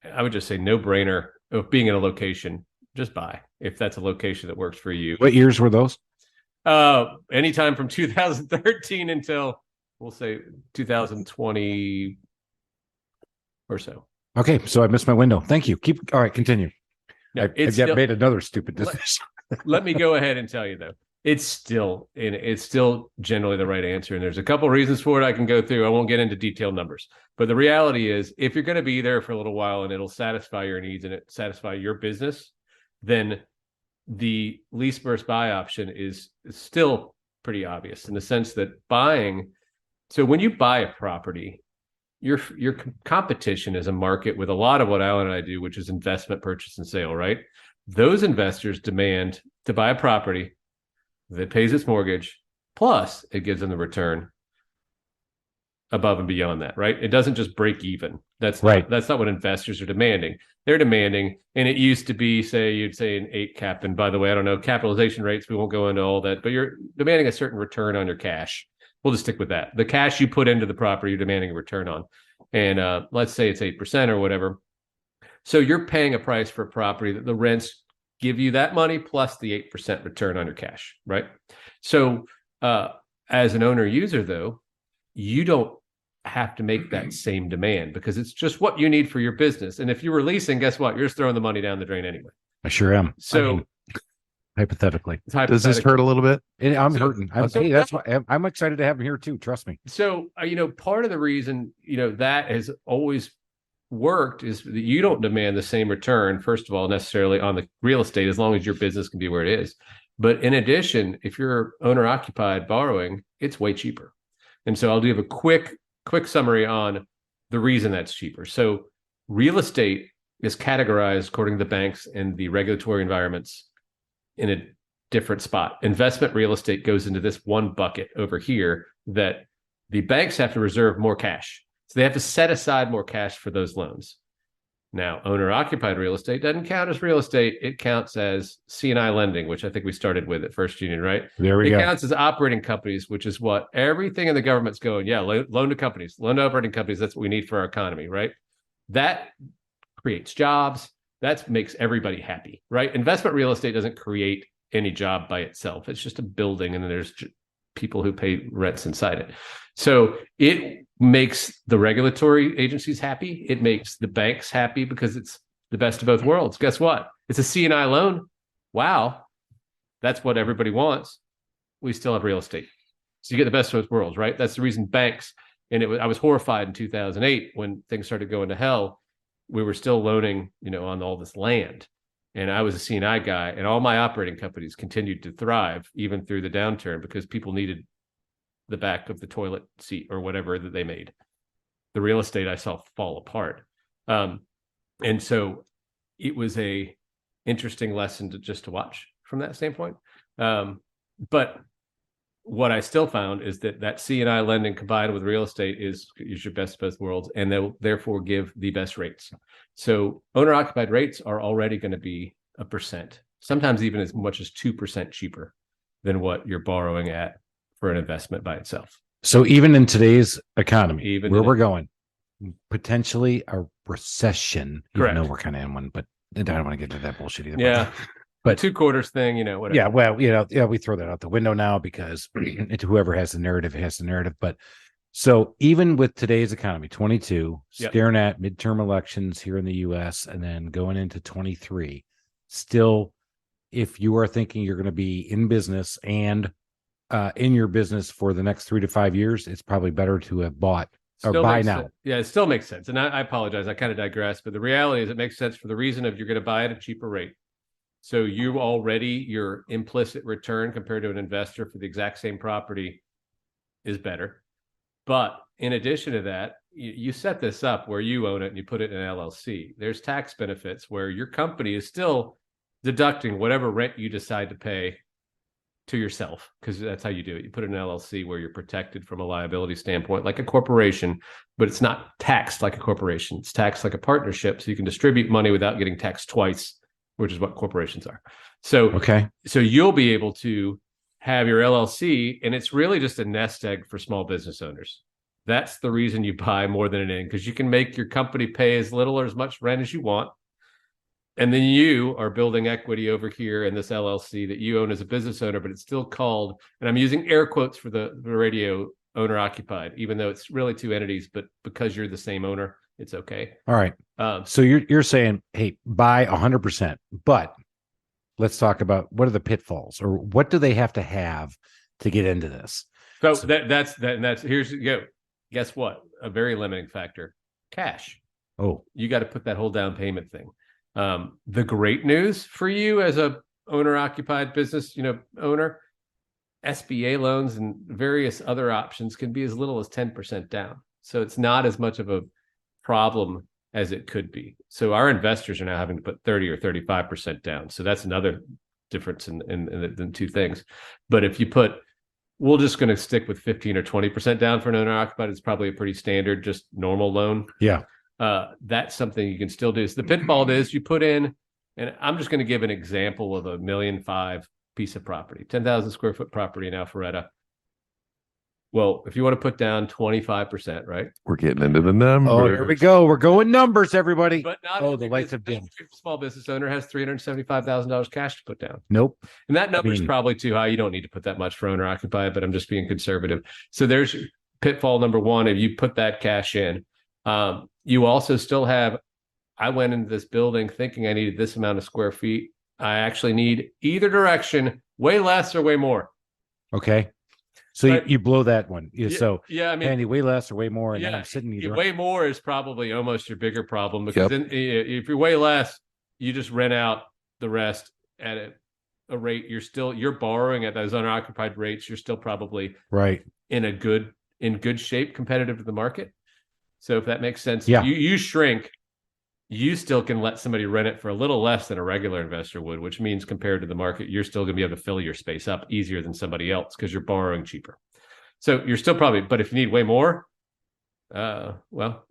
S4: I would just say no brainer of being in a location, just buy if that's a location that works for you.
S2: What years were those?
S4: Anytime from 2013 until we'll say 2020 or so.
S2: Okay, so I missed my window. Thank you. All right, continue.
S4: No,
S2: I've made another stupid decision.
S4: Let me go ahead and tell you though, it's still generally the right answer, and there's a couple reasons for it I can go through. I won't get into detailed numbers, but the reality is, if you're going to be there for a little while and it'll satisfy your needs and it satisfy your business, then the lease versus buy option is still pretty obvious in the sense that buying. So when you buy a property, your competition is a market with a lot of what Alan and I do, which is investment, purchase, and sale, right? Those investors demand to buy a property that pays its mortgage, plus it gives them the return above and beyond that, right? It doesn't just break even. That's right. That's not what investors are demanding. They're demanding, and it used to be, you'd say an 8 cap. And by the way, I don't know capitalization rates. We won't go into all that, but you're demanding a certain return on your cash. We'll just stick with that. The cash you put into the property, you're demanding a return on. And let's say it's 8% or whatever. So you're paying a price for a property that the rents give you that money plus the 8% return on your cash, right? So as an owner user, though, you don't have to make that same demand because it's just what you need for your business. And if you were leasing, guess what? You're just throwing the money down the drain anyway.
S2: I sure am.
S4: So
S2: hypothetically.
S1: Does this hurt a little bit?
S2: I'm hurting. Hey, that's why I'm excited to have him here too. Trust me.
S4: So, part of the reason, that has always worked is that you don't demand the same return, first of all, necessarily on the real estate, as long as your business can be where it is. But in addition, if you're owner occupied borrowing, it's way cheaper. And so I'll give a quick summary on the reason that's cheaper. So real estate is categorized according to the banks and the regulatory environments in a different spot. Investment real estate goes into this one bucket over here that the banks have to reserve more cash. So they have to set aside more cash for those loans. Now, owner-occupied real estate doesn't count as real estate. It counts as C&I lending, which I think we started with at First Union, right?
S2: There we go.
S4: It counts as operating companies, which is what everything in the government's going, loan to companies, loan to operating companies. That's what we need for our economy, right? That creates jobs. That makes everybody happy, right? Investment real estate doesn't create any job by itself. It's just a building, and then there's people who pay rents inside it. So it makes the regulatory agencies happy. It makes the banks happy because it's the best of both worlds. Guess what? It's a C&I loan. Wow. That's what everybody wants. We still have real estate. So you get the best of both worlds, right? That's the reason banks, and I was horrified in 2008 when things started going to hell. We were still loaning, on all this land. And I was a C&I guy, and all my operating companies continued to thrive even through the downturn because people needed the back of the toilet seat or whatever that they made. The real estate I saw fall apart. And so it was a interesting lesson to watch from that standpoint. But what I still found is that C&I lending combined with real estate is your best of both worlds, and they'll therefore give the best rates. So owner-occupied rates are already going to be 1%, sometimes even as much as 2% cheaper than what you're borrowing at for an investment by itself.
S2: So even in today's economy, where we're going, potentially a recession,
S4: correct.
S2: Even though we're kind of in one, but I don't want to get into that bullshit either.
S4: Yeah. But 2 quarters thing, whatever.
S2: Yeah, well, we throw that out the window now because whoever has the narrative has the narrative. But so even with today's economy, 22, staring at midterm elections here in the U.S. and then going into 23, still, if you are thinking you're going to be in business and in your business for the next 3 to 5 years, it's probably better to have bought or buy now.
S4: Sense. Yeah, it still makes sense. And I apologize. I kind of digress. But the reality is it makes sense for the reason of you're going to buy at a cheaper rate. So your implicit return compared to an investor for the exact same property is better. But in addition to that, you set this up where you own it and you put it in an LLC. There's tax benefits where your company is still deducting whatever rent you decide to pay to yourself, because that's how you do it. You put it in an LLC where you're protected from a liability standpoint like a corporation, but it's not taxed like a corporation. It's taxed like a partnership, so you can distribute money without getting taxed twice, which is what corporations are. So, so you'll be able to have your LLC, and it's really just a nest egg for small business owners. That's the reason you buy more than an inn, because you can make your company pay as little or as much rent as you want. And then you are building equity over here in this LLC that you own as a business owner, but it's still called, and I'm using air quotes for the radio, owner occupied, even though it's really two entities, but because you're the same owner, it's okay.
S2: All right. So you're saying, hey, buy 100%, but let's talk about what are the pitfalls, or what do they have to get into this?
S4: So that's here's go. Guess what? A very limiting factor: cash.
S2: Oh,
S4: you got to put that whole down payment thing. The great news for you as a owner-occupied business, owner, SBA loans and various other options can be as little as 10% down. So it's not as much of a problem as it could be. So our investors are now having to put 30 or 35% down. So that's another difference in two things. But if you put, we're just going to stick with 15 or 20% down for an owner occupied. It's probably a pretty standard, just normal loan.
S2: Yeah.
S4: That's something you can still do. So the pitfall is you put in, and I'm just going to give an example of $1.5 million piece of property, 10,000 square foot property in Alpharetta. Well, if you want to put down 25%, right?
S1: We're getting into the numbers.
S2: Oh, here we go. We're going numbers, everybody.
S4: But not
S2: the lights have dimmed.
S4: Small business owner has $375,000 cash to put down.
S2: Nope.
S4: And that number is probably too high. You don't need to put that much for owner occupied, but I'm just being conservative. So there's pitfall number one. If you put that cash in, you also still have, I went into this building thinking I needed this amount of square feet. I actually need either direction, way less or way more.
S2: Okay. So you blow that one. So
S4: I mean,
S2: Andy, way less or way more, and then I'm sitting either.
S4: Way more is probably almost your bigger problem, because then, if you're way less, you just rent out the rest at a rate you're borrowing at those owner-occupied rates. You're still probably
S2: right
S4: in good shape competitive to the market. So if that makes sense,
S2: yeah.
S4: You shrink. You still can let somebody rent it for a little less than a regular investor would, which means compared to the market, you're still going to be able to fill your space up easier than somebody else because you're borrowing cheaper. So you're still probably, but if you need way more, well,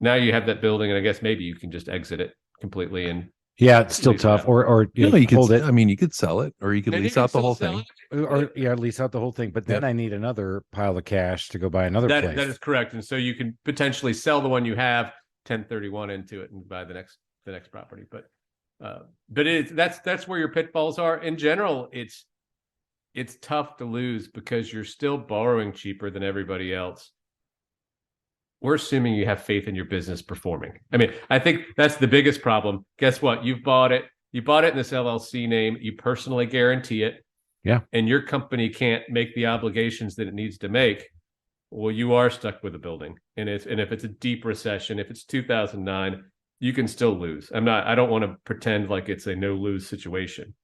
S4: now you have that building, and I guess maybe you can just exit it completely. And
S2: yeah, it's still tough. Or you
S1: could
S2: hold it.
S1: I mean, you could sell it, or you could lease out the whole thing.
S2: Or lease out the whole thing. But then I need another pile of cash to go buy another place. That
S4: is correct. And so you can potentially sell the one you have, 1031 into it, and buy the next property. But that's where your pitfalls are. In general, it's tough to lose because you're still borrowing cheaper than everybody else. We're assuming you have faith in your business performing. I mean, I think that's the biggest problem. Guess what? You bought it in this LLC name. You personally guarantee it.
S2: Yeah.
S4: And your company can't make the obligations that it needs to make. Well, you are stuck with a building. And if it's a deep recession, if it's 2009, you can still lose. I don't want to pretend like it's a no lose situation.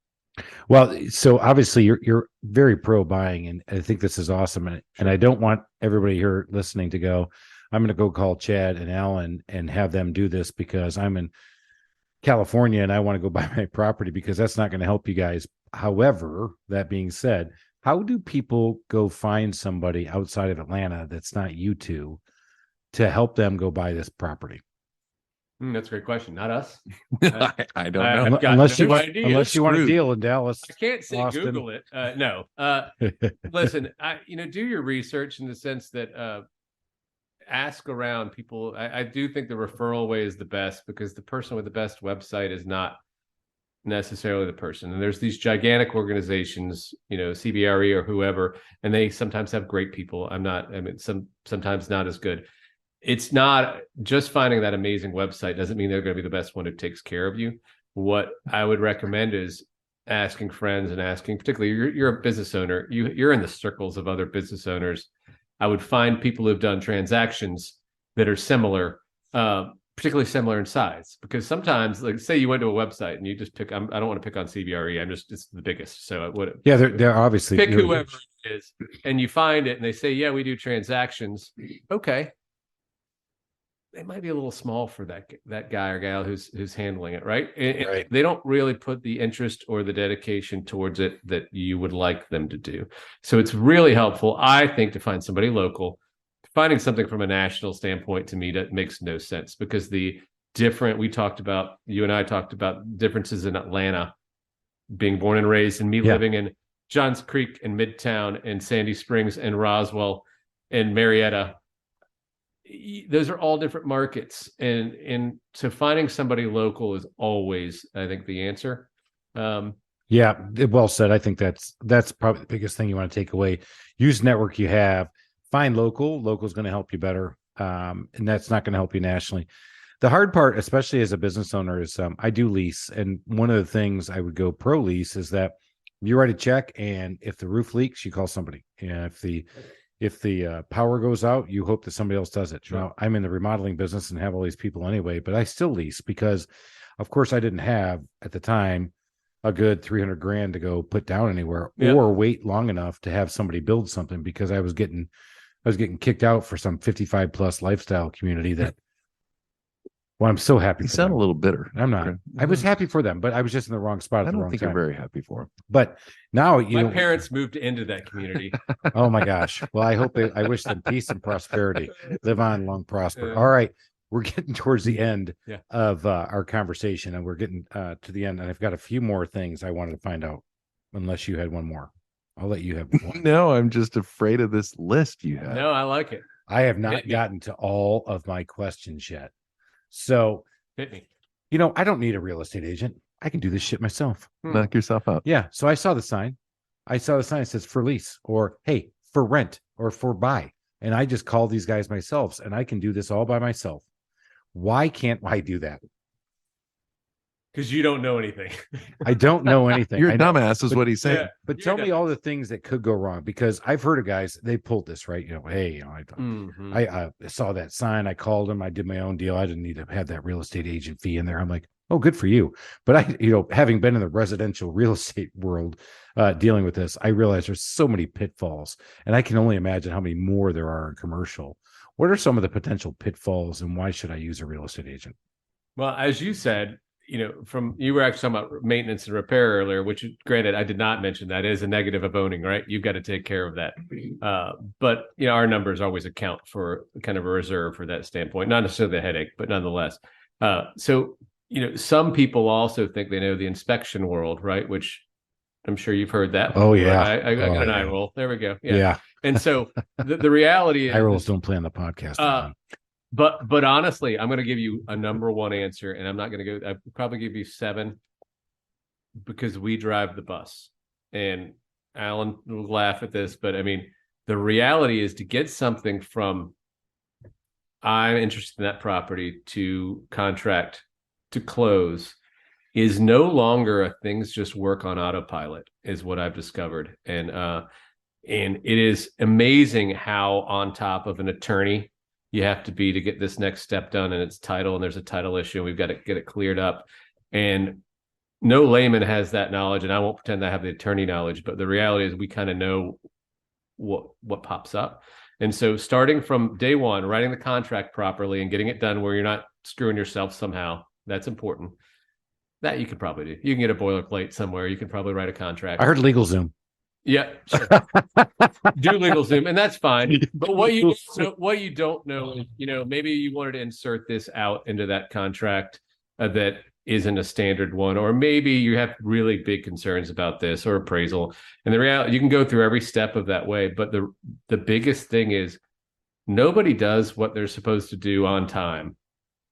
S2: Well, so obviously you're very pro buying, and I think this is awesome. And I don't want everybody here listening to go, I'm going to go call Chad and Alan and have them do this because I'm in California and I want to go buy my property, because that's not going to help you guys. However, that being said, how do people go find somebody outside of Atlanta that's not you two to help them go buy this property?
S4: That's a great question. Not us.
S1: I don't know.
S2: Unless you want to deal in Dallas.
S4: I can't say Austin. Google it. No. Listen, do your research in the sense that ask around people. I do think the referral way is the best, because the person with the best website is not necessarily the person. And there's these gigantic organizations, CBRE or whoever, and they sometimes have great people. Sometimes not as good. It's not just finding that amazing website doesn't mean they're going to be the best one who takes care of you. What I would recommend is asking friends and asking, particularly you're a business owner, you're in the circles of other business owners. I would find people who've done transactions that are similar, particularly similar in size, because sometimes, like, say you went to a website and you just pick, I don't want to pick on CBRE. It's the biggest. So I would.
S2: Yeah. They're obviously
S4: pick whoever it is, and you find it and they say, yeah, we do transactions. Okay. They might be a little small for that guy or gal who's handling it, right?
S2: Right.
S4: They don't really put the interest or the dedication towards it that you would like them to do. So it's really helpful, I think, to find somebody local. Finding something from a national standpoint, to me, that makes no sense, because you and I talked about differences in Atlanta, being born and raised, and me living in Johns Creek and Midtown and Sandy Springs and Roswell and Marietta. Those are all different markets, and so finding somebody local is always, I think, the answer.
S2: Yeah, well said. I think that's probably the biggest thing you want to take away. Use the network you have. Find local. Local is going to help you better, and that's not going to help you nationally. The hard part, especially as a business owner, is I do lease, and one of the things I would go pro lease is that you write a check, and if the roof leaks, you call somebody, and if the power goes out, you hope that somebody else does it.
S4: Sure.
S2: Now, I'm in the remodeling business and have all these people anyway, but I still lease because, of course, I didn't have at the time a good 300 grand to go put down anywhere or wait long enough to have somebody build something, because I was getting kicked out for some 55 plus lifestyle community that, well, I'm so happy.
S1: You
S2: for
S1: sound
S2: them.
S1: a little bitter.
S2: I'm not. I was happy for them, but I was just in the wrong spot at the wrong
S1: think
S2: time.
S1: you're very happy for them.
S2: But now,
S4: my parents moved into that community.
S2: Oh my gosh. Well, I wish them peace and prosperity. Live on, long, prosper.
S4: Yeah.
S2: All right. We're getting towards the end
S4: Yeah.
S2: of our conversation, and we're getting to the end. And I've got a few more things I wanted to find out, unless you had one more. I'll let you have one.
S1: No, I'm just afraid of this list you have.
S4: No, I like it.
S2: I have not
S4: Hit me.
S2: gotten to all of my questions yet. So,
S4: Hit me.
S2: I don't need a real estate agent. I can do this shit myself.
S1: Knock yourself out.
S2: Yeah. So I saw the sign. That says for lease, or hey, for rent, or for buy. And I just call these guys myself, and I can do this all by myself. Why can't I do that?
S4: Because you don't know anything.
S2: I don't know anything.
S1: You're a
S2: I know,
S1: dumbass is what he's saying.
S4: Yeah.
S2: but
S4: You're
S2: tell me
S4: dumb.
S2: all the things that could go wrong, because I've heard of guys, they pulled this, right? Hey,
S4: Mhm.
S2: I saw that sign. I called them. I did my own deal. I didn't need to have that real estate agent fee in there. I'm like, oh, good for you. But having been in the residential real estate world, dealing with this, I realize there's so many pitfalls, and I can only imagine how many more there are in commercial. What are some of the potential pitfalls, and why should I use a real estate agent?
S4: Well, as you said, you were actually talking about maintenance and repair earlier, which, granted, I did not mention that is a negative of owning, right? You've got to take care of that. But our numbers always account for kind of a reserve for that standpoint, not necessarily the headache, but nonetheless. So some people also think they know the inspection world, right? Which I'm sure you've heard that.
S2: Oh, yeah.
S4: I got an eye roll. There we go.
S2: Yeah.
S4: And so the reality is,
S2: Eye rolls don't play on the podcast.
S4: But honestly, I'm going to give you a number one answer, and I'm not going to go. I'll probably give you 7, because we drive the bus. And Alan will laugh at this, but I mean, the reality is, to get something from I'm interested in that property to contract to close is no longer a things just work on autopilot, is what I've discovered. And it is amazing how on top of an attorney you have to be to get this next step done, and it's title, and there's a title issue, and we've got to get it cleared up. And no layman has that knowledge, and I won't pretend I have the attorney knowledge, but the reality is we kind of know what pops up. And so starting from day one, writing the contract properly and getting it done where you're not screwing yourself somehow, that's important. That you could probably do. You can get a boilerplate somewhere. You can probably write a contract.
S2: I heard LegalZoom.
S4: Yeah, sure. Do LegalZoom, and that's fine. But what you don't know is, maybe you wanted to insert this out into that contract that isn't a standard one, or maybe you have really big concerns about this or appraisal. And the reality, you can go through every step of that way. But the biggest thing is, nobody does what they're supposed to do on time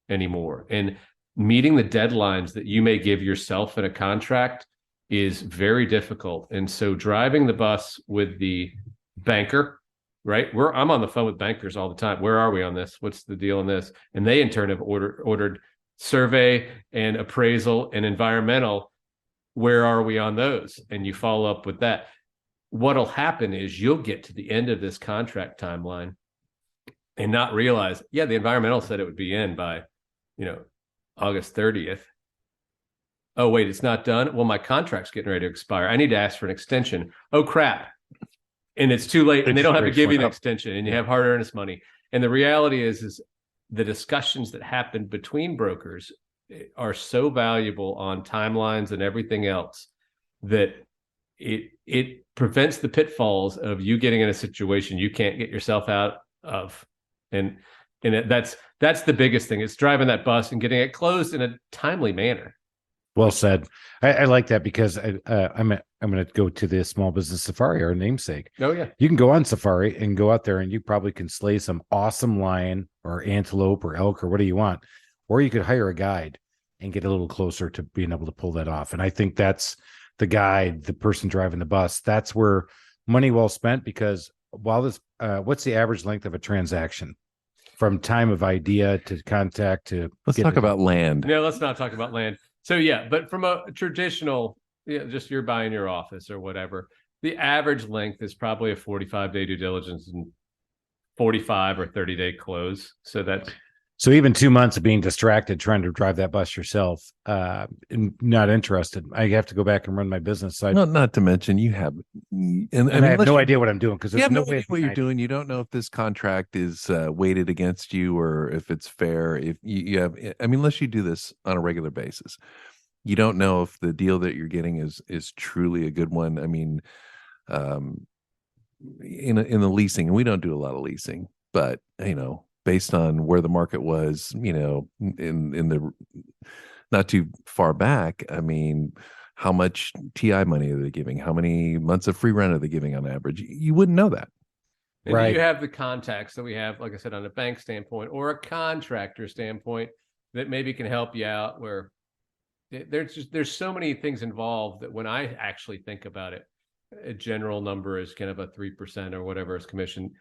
S4: anymore. And meeting the deadlines that you may give yourself in a contract is very difficult. And so driving the bus with the banker, right? I'm on the phone with bankers all the time. Where are we on this? What's the deal on this? And they in turn have ordered survey and appraisal and environmental. Where are we on those? And you follow up with that. What'll happen is you'll get to the end of this contract timeline and not realize, the environmental said it would be in by, August 30th. Oh, wait, it's not done. Well, my contract's getting ready to expire. I need to ask for an extension. Oh, crap. And it's too late, and they don't have to give you an extension, and you have hard earnest money. And the reality is the discussions that happen between brokers are so valuable on timelines and everything else that it prevents the pitfalls of you getting in a situation you can't get yourself out of. And that's the biggest thing. It's driving that bus and getting it closed in a timely manner.
S2: Well said. I like that because I'm going to go to the small business safari, our namesake.
S4: Oh yeah.
S2: You can go on safari and go out there and you probably can slay some awesome lion or antelope or elk or whatever you want. Or you could hire a guide and get a little closer to being able to pull that off. And I think that's the guide, the person driving the bus. That's where money well spent, because while this, what's the average length of a transaction from time of idea to contact to?
S1: Let's talk about land.
S4: No, let's not talk about land. So yeah, but from a traditional, just you're buying your office or whatever, the average length is probably a 45-day due diligence and 45 or 30-day close. So
S2: even 2 months of being distracted trying to drive that bus yourself, not interested. I have to go back and run my business side.
S1: Not to mention you have, and
S2: I have no idea what I'm doing, because
S1: you
S2: there's
S1: have
S2: no
S1: no idea what you're doing. You don't know if this contract is weighted against you or if it's fair. If you have, I mean, unless you do this on a regular basis, you don't know if the deal that you're getting is truly a good one. I mean, in the leasing, and we don't do a lot of leasing, but based on where the market was, in the not too far back, I mean, how much TI money are they giving? How many months of free rent are they giving on average? You wouldn't know that.
S4: And
S2: right.
S4: You have the contacts that we have, like I said, on a bank standpoint or a contractor standpoint that maybe can help you out, where there's so many things involved that when I actually think about it, a general number is kind of a 3% or whatever is commission.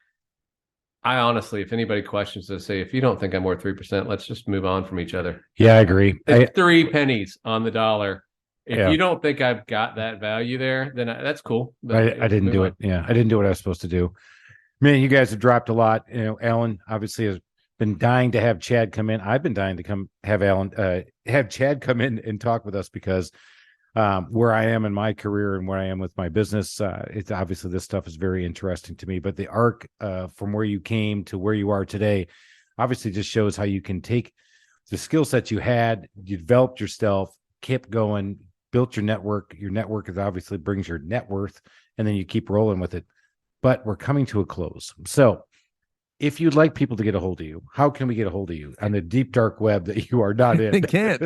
S4: I honestly, if anybody questions this, say, if you don't think I'm worth 3%, let's just move on from each other.
S2: Yeah, I agree.
S4: It's 3 pennies on the dollar. If you don't think I've got that value there, then that's cool.
S2: I didn't do it. Yeah, I didn't do what I was supposed to do. Man, you guys have dropped a lot. Alan obviously has been dying to have Chad come in. I've been dying to have Chad come in and talk with us, because where I am in my career and where I am with my business, it's obviously this stuff is very interesting to me. But the arc from where you came to where you are today obviously just shows how you can take the skill sets you had, you developed yourself, kept going, built your network. Your network is obviously brings your net worth, and then you keep rolling with it. But we're coming to a close. So if you'd like people to get a hold of you, how can we get a hold of you on the deep, dark web that you are not in?
S1: They can't.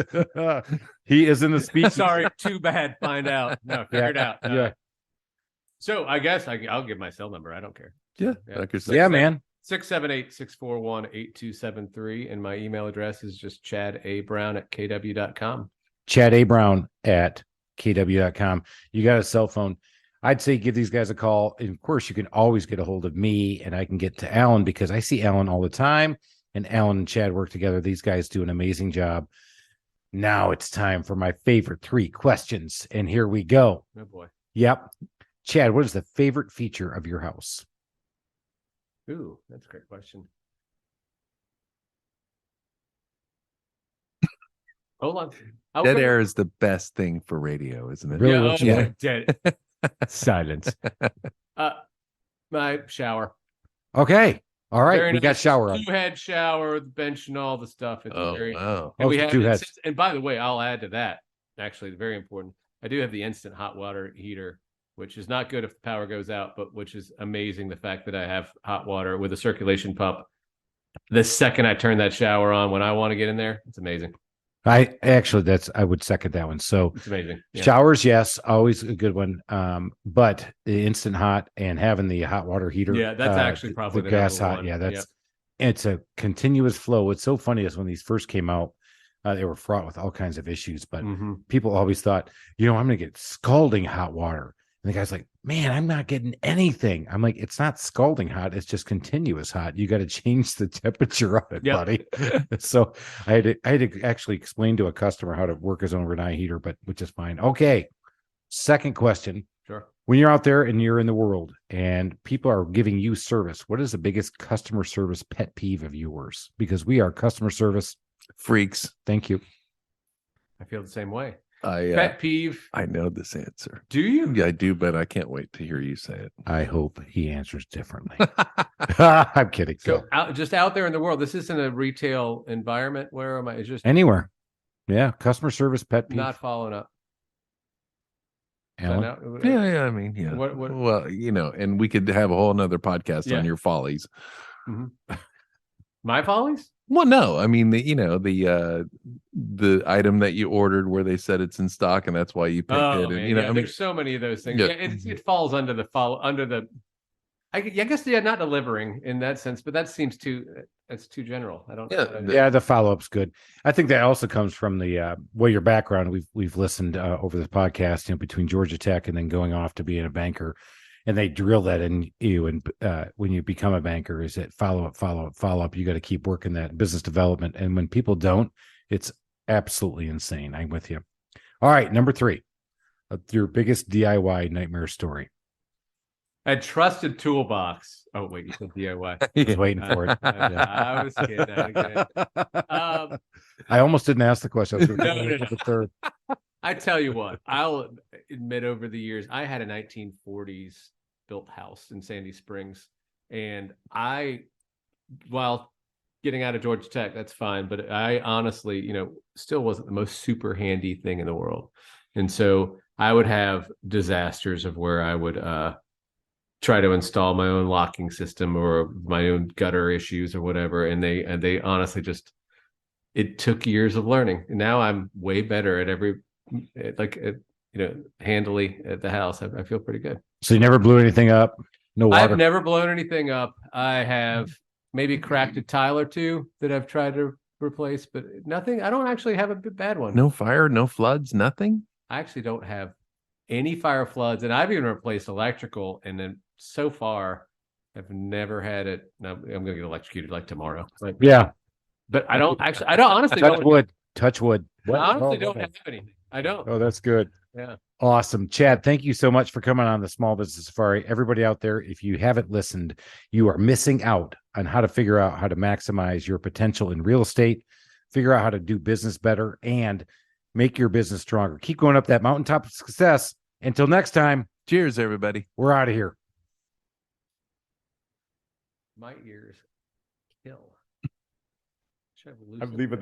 S2: He is in the speech.
S4: Sorry, too bad. Find out. No, figure it out.
S2: Yeah.
S4: So I guess I'll give my cell number. I don't care.
S1: Yeah.
S2: Yeah, man.
S4: 678-641-8273. And my email address is just chadabrown@kw.com.
S2: chadabrown@kw.com. You got a cell phone. I'd say give these guys a call. And of course, you can always get a hold of me, and I can get to Alan, because I see Alan all the time, and Alan and Chad work together. These guys do an amazing job. Now it's time for my favorite 3 questions. And here we go.
S4: Oh boy.
S2: Yep. Chad, what is the favorite feature of your house?
S4: Ooh, that's a great question. Hold on.
S1: Dead air is the best thing for radio, isn't it?
S2: Really?
S4: Yeah. Dead.
S2: Silence.
S4: My shower.
S2: Okay. All right.
S4: Very
S2: we got
S4: nice
S2: shower on.
S4: 2-head shower with bench and all the stuff. It's
S1: Wow.
S4: And we
S2: Oh,
S4: have
S2: 2 heads.
S4: and by the way, I'll add to that. Actually, very important. I do have the instant hot water heater, which is not good if the power goes out, but which is amazing. The fact that I have hot water with a circulation pump. The second I turn that shower on when I want to get in there, it's amazing.
S2: I would second that one. So
S4: It's amazing. Yeah.
S2: showers, yes, always a good one. But the instant hot and having the hot water heater.
S4: Yeah, that's actually probably
S2: the
S4: the
S2: gas
S4: number
S2: hot.
S4: one.
S2: Yeah, it's a continuous flow. What's so funny is when these first came out, they were fraught with all kinds of issues, but people always thought, I'm going to get scalding hot water. And the guy's like, man, I'm not getting anything. I'm like, it's not scalding hot. It's just continuous hot. You got to change the temperature of it, buddy. So I had to actually explain to a customer how to work his overnight heater, which is fine. Okay. Second question.
S4: Sure.
S2: When you're out there and you're in the world and people are giving you service, what is the biggest customer service pet peeve of yours? Because we are customer service
S1: freaks.
S2: Thank you.
S4: I feel the same way.
S1: Pet
S4: peeve.
S1: I know this answer.
S4: Do you?
S1: Yeah, I do, but I can't wait to hear you say it.
S2: I hope he answers differently. I'm kidding.
S4: So just out there in the world, this isn't a retail environment. Where am I? It's just
S2: anywhere. Yeah, customer service pet peeve.
S4: Not following up.
S2: Alan?
S1: Yeah. I mean, yeah.
S4: What?
S1: Well, and we could have a whole nother podcast on your follies.
S4: My follies?
S1: Well, no, I mean the item that you ordered where they said it's in stock and that's why you picked
S4: Oh
S1: it, and
S4: man, yeah,
S1: I mean,
S4: there's so many of those things.
S1: yeah.
S4: Yeah, it falls under the follow under the. I guess yeah, not delivering in that sense, but that seems that's too general. I don't.
S1: Yeah,
S2: Yeah, the follow-up's good. I think that also comes from the well, your background. We've listened over the podcast, between Georgia Tech and then going off to being a banker, and they drill that in you. And when you become a banker, is that follow up. You got to keep working that business development. And when people don't, it's absolutely insane. I'm with you. All right, number 3, your biggest DIY nightmare story.
S4: A trusted toolbox. Oh wait, you said DIY.
S2: I was waiting for it.
S4: I was kidding.
S2: I almost didn't ask the question. I was
S4: No,
S2: going
S4: no.
S2: for the third.
S4: I tell you what, I'll admit over the years, I had a 1940s built house in Sandy Springs. And while getting out of Georgia Tech, that's fine. But I honestly, still wasn't the most super handy thing in the world. And so I would have disasters of where I would try to install my own locking system or my own gutter issues or whatever. And they honestly it took years of learning. And now I'm way better at handily at the house. I feel pretty good.
S2: So you never blew anything up? No water?
S4: I've never blown anything up. I have maybe cracked a tile or two that I've tried to replace, but nothing. I don't actually have a bad one.
S1: No fire, no floods, nothing.
S4: I actually don't have any fire floods, and I've even replaced electrical. And then so far, I've never had it. Now I'm going to get electrocuted like tomorrow.
S2: Yeah,
S4: but I don't honestly.
S2: Touch wood.
S4: I honestly don't have anything. I don't.
S2: Oh, that's good.
S4: Yeah.
S2: Awesome. Chad, thank you so much for coming on the Small Business Safari. Everybody out there, if you haven't listened, you are missing out on how to figure out how to maximize your potential in real estate, figure out how to do business better, and make your business stronger. Keep going up that mountaintop of success. Until next time,
S1: Cheers, everybody.
S2: we're out of here.
S4: My ears kill. Should I have
S2: I'm leaving